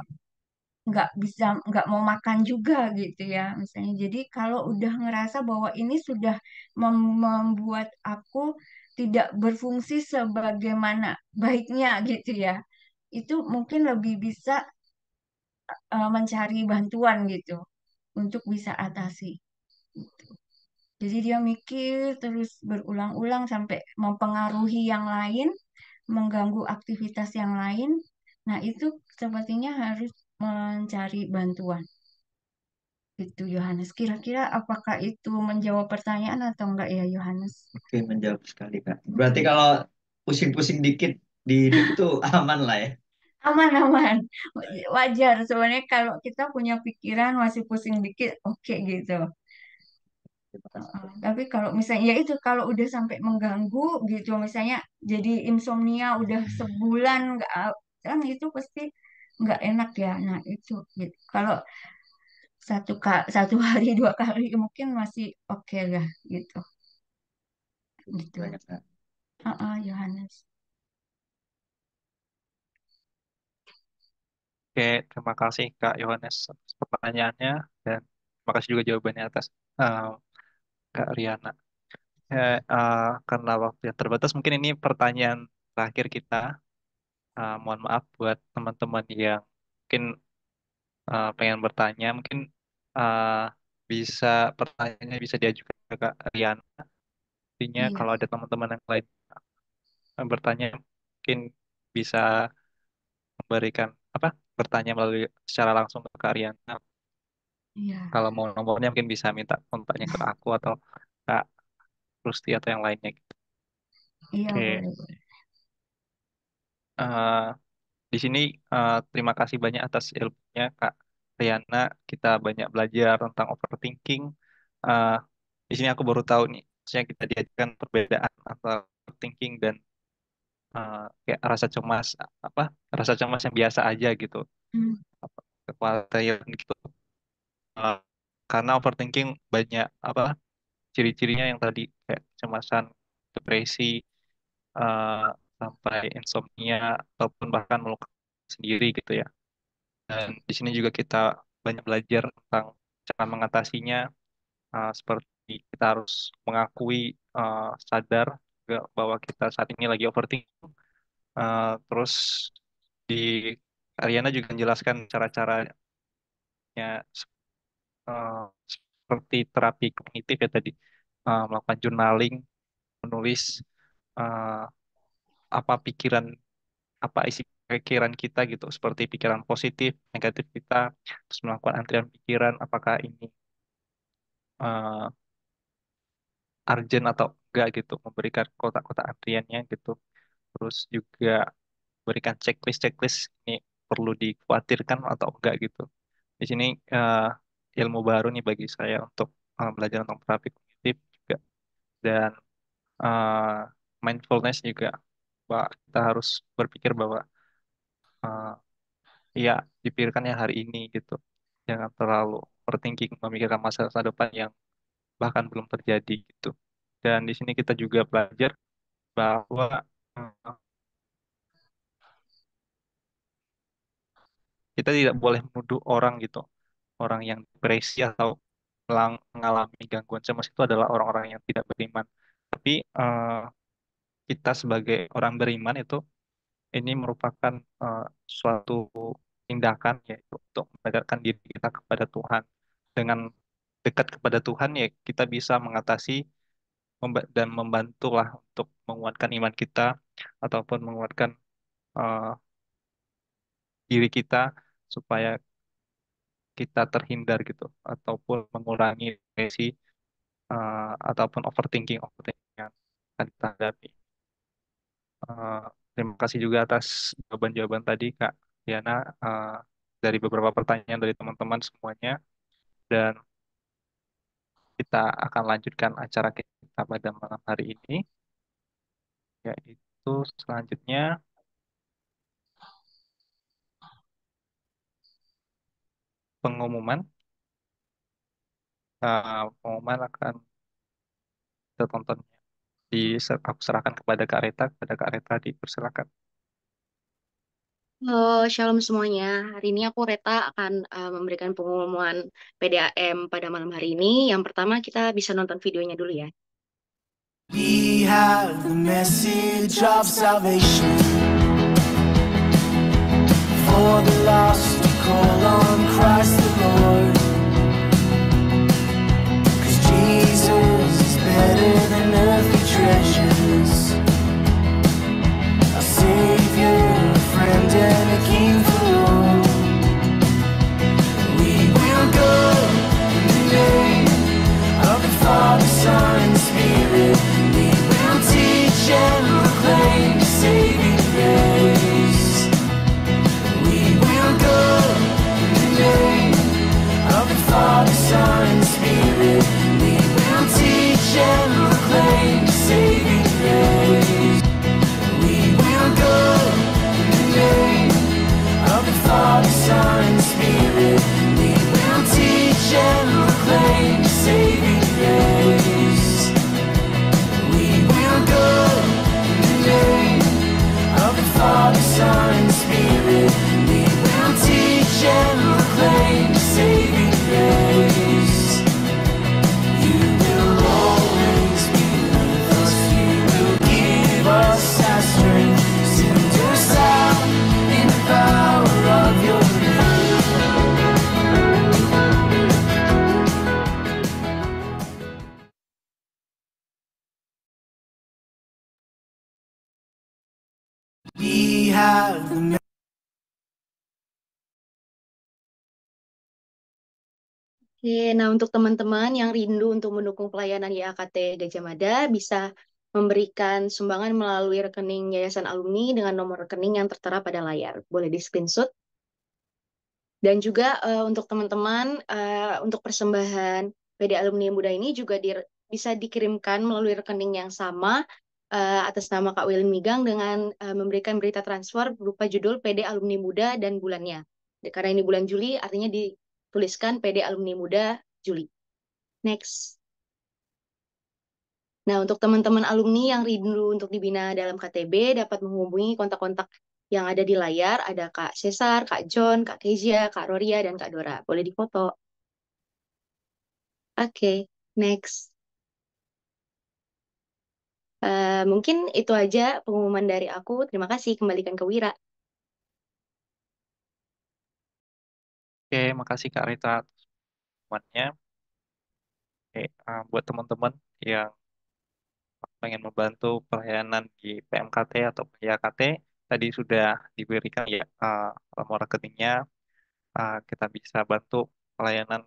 nggak mau makan juga gitu ya misalnya jadi kalau udah ngerasa bahwa ini sudah membuat aku tidak berfungsi sebagaimana baiknya gitu ya itu mungkin lebih bisa mencari bantuan gitu untuk bisa atasi jadi dia mikir terus berulang-ulang sampai mempengaruhi yang lain mengganggu aktivitas yang lain nah itu sepertinya harus mencari bantuan. Itu Yohanes. Kira-kira apakah itu menjawab pertanyaan atau enggak ya Yohanes? Oke, menjawab sekali, Kak. Berarti kalau pusing-pusing dikit di hidup itu aman lah ya. Aman-aman. Wajar sebenarnya kalau kita punya pikiran masih pusing dikit, oke gitu. Terima kasih, Kak. Tapi kalau misalnya ya itu kalau udah sampai mengganggu gitu, misalnya jadi insomnia udah sebulan nggak kan itu pasti nggak enak ya. Nah itu gitu. Kalau 1 hari 2 kali mungkin masih oke lah gitu. Gitu. Banyak, Kak. Yohanes. Oke, terima kasih Kak Yohanes atas pertanyaannya dan terima kasih juga jawabannya atas eh, Kak Riana. Karena waktu yang terbatas, mungkin ini pertanyaan terakhir kita. Mohon maaf buat teman-teman yang mungkin pengen bertanya, mungkin eh, bisa pertanyaannya bisa diajukan ke Kak Riana. Artinya Iya. kalau ada teman-teman yang lain yang bertanya, mungkin bisa memberikan apa bertanya melalui secara langsung ke Kak Riana. Iya, Kalau mau nomornya mungkin bisa minta kontaknya ke aku atau Kak Rusti atau yang lainnya gitu. iya Oke. boleh, boleh. Eh, di sini terima kasih banyak atas ilmunya Kak Riana. Kita banyak belajar tentang overthinking. Eh, di sini aku baru tahu nih, maksudnya kita diajarkan perbedaan antara overthinking dan kayak rasa cemas apa rasa cemas yang biasa aja gitu, Hmm, kekhawatiran gitu. Eh, karena overthinking banyak apa ciri-cirinya yang tadi kayak kecemasan, depresi, eh, sampai insomnia ataupun bahkan melukai sendiri gitu ya. Dan di sini juga kita banyak belajar tentang cara mengatasinya, seperti kita harus mengakui, sadar juga bahwa kita saat ini lagi overthinking. Terus di Ariana juga menjelaskan cara-caranya, eh, seperti terapi kognitif ya tadi, melakukan journaling, menulis eh, apa pikiran apa isi pikiran kita gitu, seperti pikiran positif, negatif kita, terus melakukan antrian pikiran apakah ini eh, urgent atau enggak gitu, memberikan kotak-kotak antriannya gitu. Terus juga berikan checklist-checklist ini perlu dikhawatirkan atau enggak gitu. Di sini ilmu baru nih bagi saya untuk belajar tentang terapi kognitif juga, dan eh, mindfulness juga, bahwa kita harus berpikir bahwa eh, ya dipikirkan ya hari ini gitu. Jangan terlalu overthinking memikirkan masa depan yang bahkan belum terjadi gitu. Dan di sini kita juga belajar bahwa eh, kita tidak boleh menuduh orang gitu. Orang yang depresi atau mengalami gangguan cemas itu adalah orang-orang yang tidak beriman. Tapi kita sebagai orang beriman itu, ini merupakan suatu tindakan yaitu untuk mendekatkan diri kita kepada Tuhan. Dengan dekat kepada Tuhan ya kita bisa mengatasi dan membantulah untuk menguatkan iman kita ataupun menguatkan eh, diri kita supaya kita terhindar gitu ataupun mengurangi depresi ataupun overthinking yang akan kita hadapi. Eh, Terima kasih juga atas jawaban-jawaban tadi Kak Diana, eh, dari beberapa pertanyaan dari teman-teman semuanya, dan kita akan lanjutkan acara kita pada malam hari ini, yaitu selanjutnya pengumuman. Pengumuman akan kita tonton aku serahkan kepada Kak Reta dipersilakan. Halo, shalom semuanya. Hari ini aku Reta akan memberikan pengumuman PDAM pada malam hari ini. Yang pertama kita bisa nonton videonya dulu ya. We have the message of salvation for the lost to call on Christ the Lord. 'Cause Jesus is better than earthly treasures, a Savior, a friend, and a King for all. We will go in the name of the Father, Son, and Spirit. We will teach and proclaim the saving grace. We will go in the name of the Father, Son, and Spirit. We will teach and proclaim the saving grace. We will go in the name of the Father, Son, and Spirit. We will teach and proclaim the saving grace. We will go in the name of the Father, Son, and Spirit. We will teach and proclaim the saving grace. You will always be with us. You will give us our strength. Send us out in the power of your name. We have the Oke, nah untuk teman-teman yang rindu untuk mendukung pelayanan YAKT Gajah Mada bisa memberikan sumbangan melalui rekening Yayasan Alumni dengan nomor rekening yang tertera pada layar. Boleh di-screenshot. Dan juga untuk teman-teman, untuk persembahan PD Alumni Muda ini juga bisa dikirimkan melalui rekening yang sama atas nama Kak Wilin Migang dengan memberikan berita transfer berupa judul PD Alumni Muda dan bulannya. Karena ini bulan Juli, artinya dituliskan PD Alumni Muda Juli. Next. Nah, untuk teman-teman alumni yang rindu untuk dibina dalam KTB dapat menghubungi kontak-kontak yang ada di layar. Ada Kak Cesar, Kak John, Kak Kezia, Kak Roria, dan Kak Dora. Boleh difoto. Oke, next. Mungkin itu aja pengumuman dari aku. Terima kasih. Kembalikan ke Wira. Oke, makasih Kak Reta atas pengumumannya. Oke, buat teman-teman yang pengen membantu pelayanan di PMKT atau YAKT, tadi sudah diberikan ya nomor rekeningnya. Kita bisa bantu pelayanan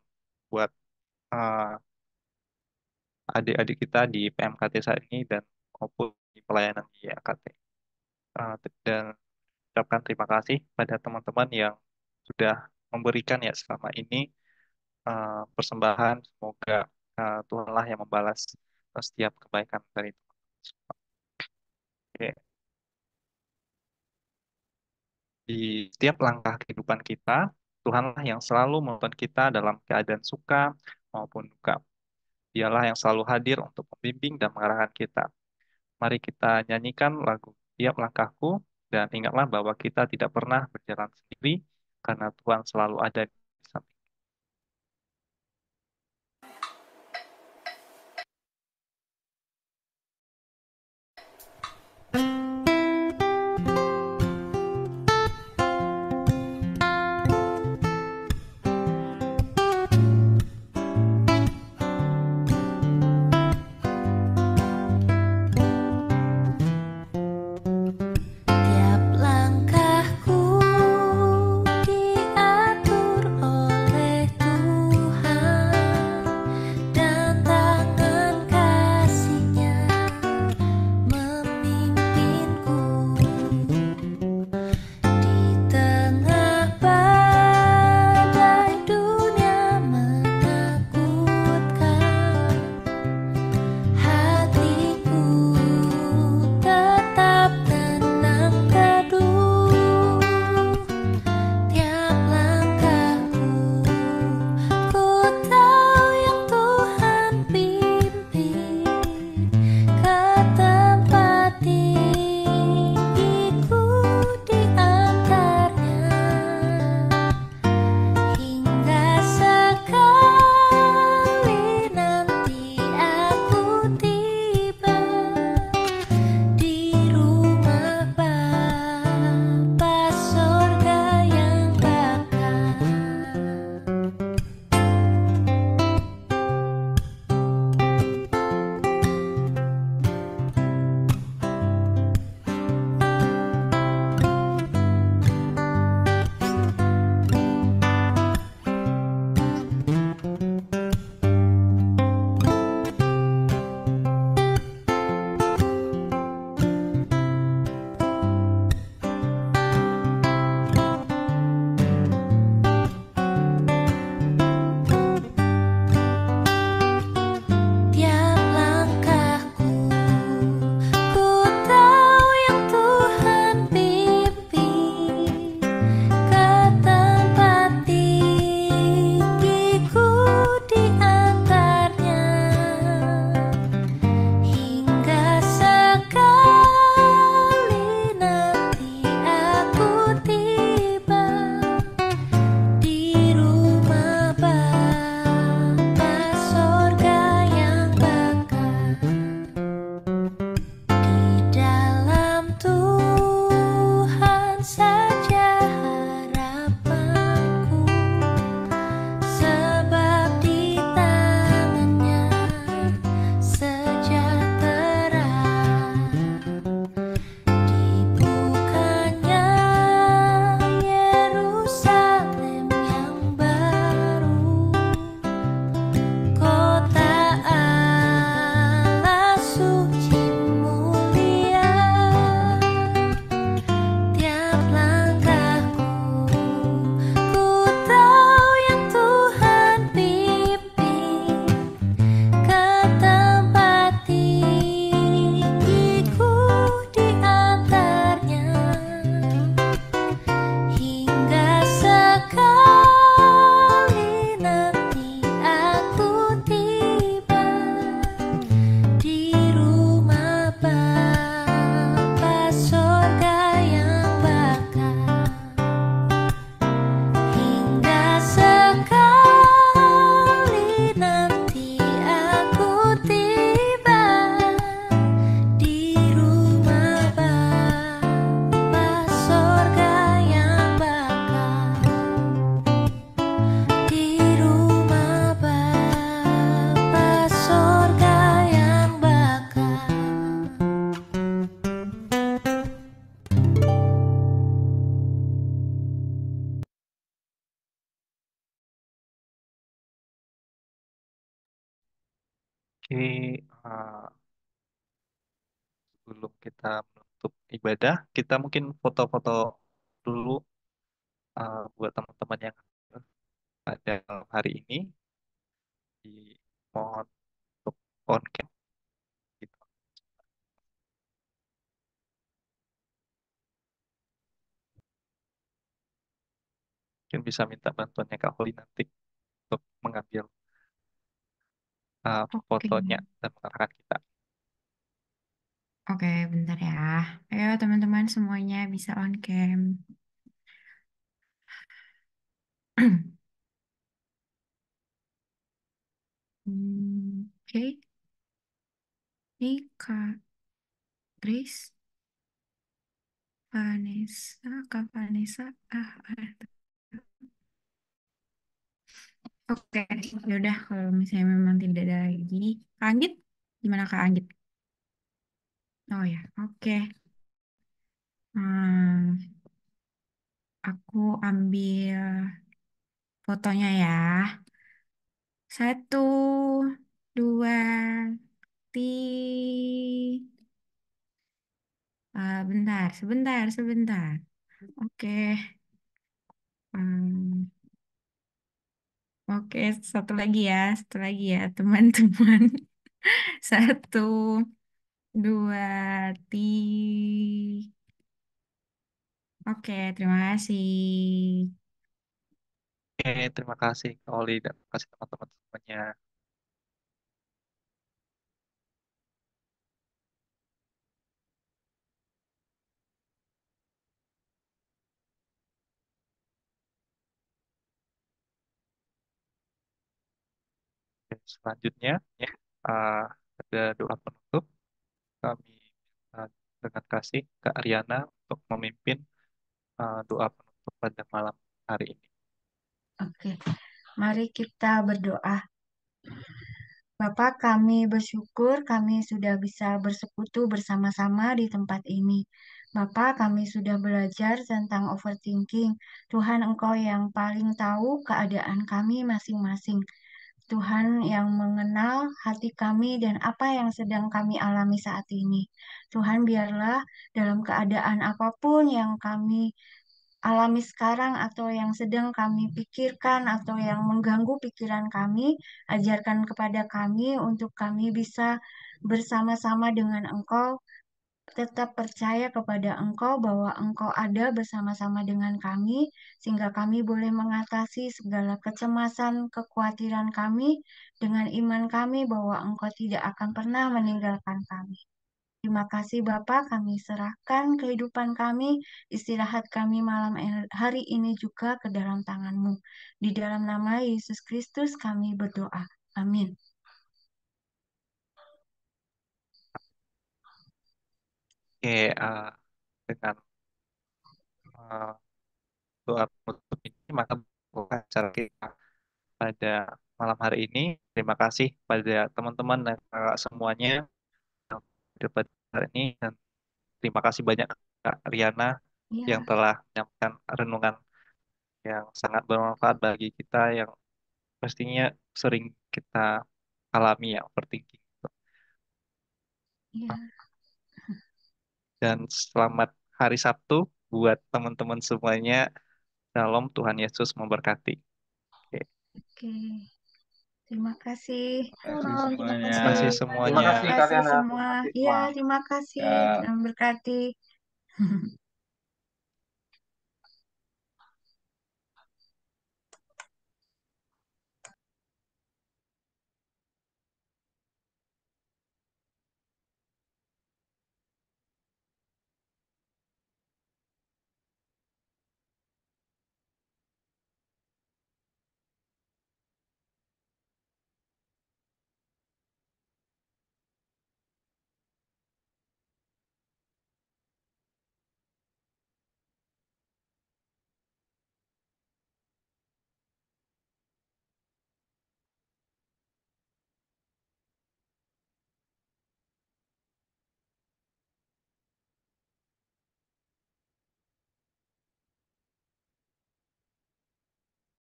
buat uh, adik-adik kita di PMKT saat ini dan maupun di pelayanan di AKT. Dan ucapkan terima kasih pada teman-teman yang sudah memberikan ya selama ini persembahan. Semoga Tuhanlah yang membalas setiap kebaikan dari teman-teman. Oke. Di setiap langkah kehidupan kita, Tuhanlah yang selalu menuntun kita dalam keadaan suka maupun duka. Dialah yang selalu hadir untuk membimbing dan mengarahkan kita. Mari kita nyanyikan lagu Tiap Langkahku, dan ingatlah bahwa kita tidak pernah berjalan sendiri, karena Tuhan selalu ada di samping. Tiap langkahku diatur oleh Oke, sebelum kita menutup ibadah, kita mungkin foto-foto dulu buat teman-teman yang pada hari ini di mohon untuk on cam gitu. Mungkin bisa minta bantuannya Kak Holi nanti untuk mengambil Oke. fotonya dan mengarahkan kita. Oke, bentar ya. Ayo teman-teman semuanya bisa on cam. Oke, ini Kak Grace, Vanessa, Kak Vanessa. Oke, yaudah kalau misalnya memang tidak ada lagi. Kak Anggit, gimana Kak Anggit? Oh ya, oke. Hmm, aku ambil fotonya ya. Satu, dua, bentar, sebentar. Oke, hmm, oke, satu lagi ya, teman-teman. Satu, dua, Oke, terima kasih. Oke, terima kasih Kak Holi dan terima kasih teman-teman semuanya. Dan selanjutnya ya, uh, ada doa penutup. Kami dengan kasih Kak Ariana untuk memimpin doa penutup pada malam hari ini. Oke, mari kita berdoa. Bapak, kami bersyukur kami sudah bisa bersekutu bersama-sama di tempat ini. Bapak, kami sudah belajar tentang overthinking. Tuhan, Engkau yang paling tahu keadaan kami masing-masing. Tuhan yang mengenal hati kami dan apa yang sedang kami alami saat ini. Tuhan, biarlah dalam keadaan apapun yang kami alami sekarang atau yang sedang kami pikirkan atau yang mengganggu pikiran kami, ajarkan kepada kami untuk kami bisa bersama-sama dengan Engkau, tetap percaya kepada Engkau bahwa Engkau ada bersama-sama dengan kami, sehingga kami boleh mengatasi segala kecemasan, kekhawatiran kami dengan iman kami bahwa Engkau tidak akan pernah meninggalkan kami. Terima kasih Bapak, kami serahkan kehidupan kami, istirahat kami malam hari ini juga ke dalam tangan-Mu. Di dalam nama Yesus Kristus kami berdoa. Amin. Oke, dengan uh, doa penutup ini maka buka acara kita pada malam hari ini. Terima kasih pada teman-teman dan kakak semuanya yang hadir pada hari ini dan terima kasih banyak Kak Riana yang Ya, telah menyampaikan renungan yang sangat bermanfaat bagi kita yang pastinya sering kita alami ya overthinking. ya, Dan selamat hari Sabtu buat teman-teman semuanya. Shalom, Tuhan Yesus memberkati. Oke. oke. Terima kasih. Terima kasih Terima semuanya. Terima kasih. kasih Terima semuanya. kasih Terima kasih Kariana, terima semua. kasih Ya, semua. terima kasih. Ya. Tuhan berkati.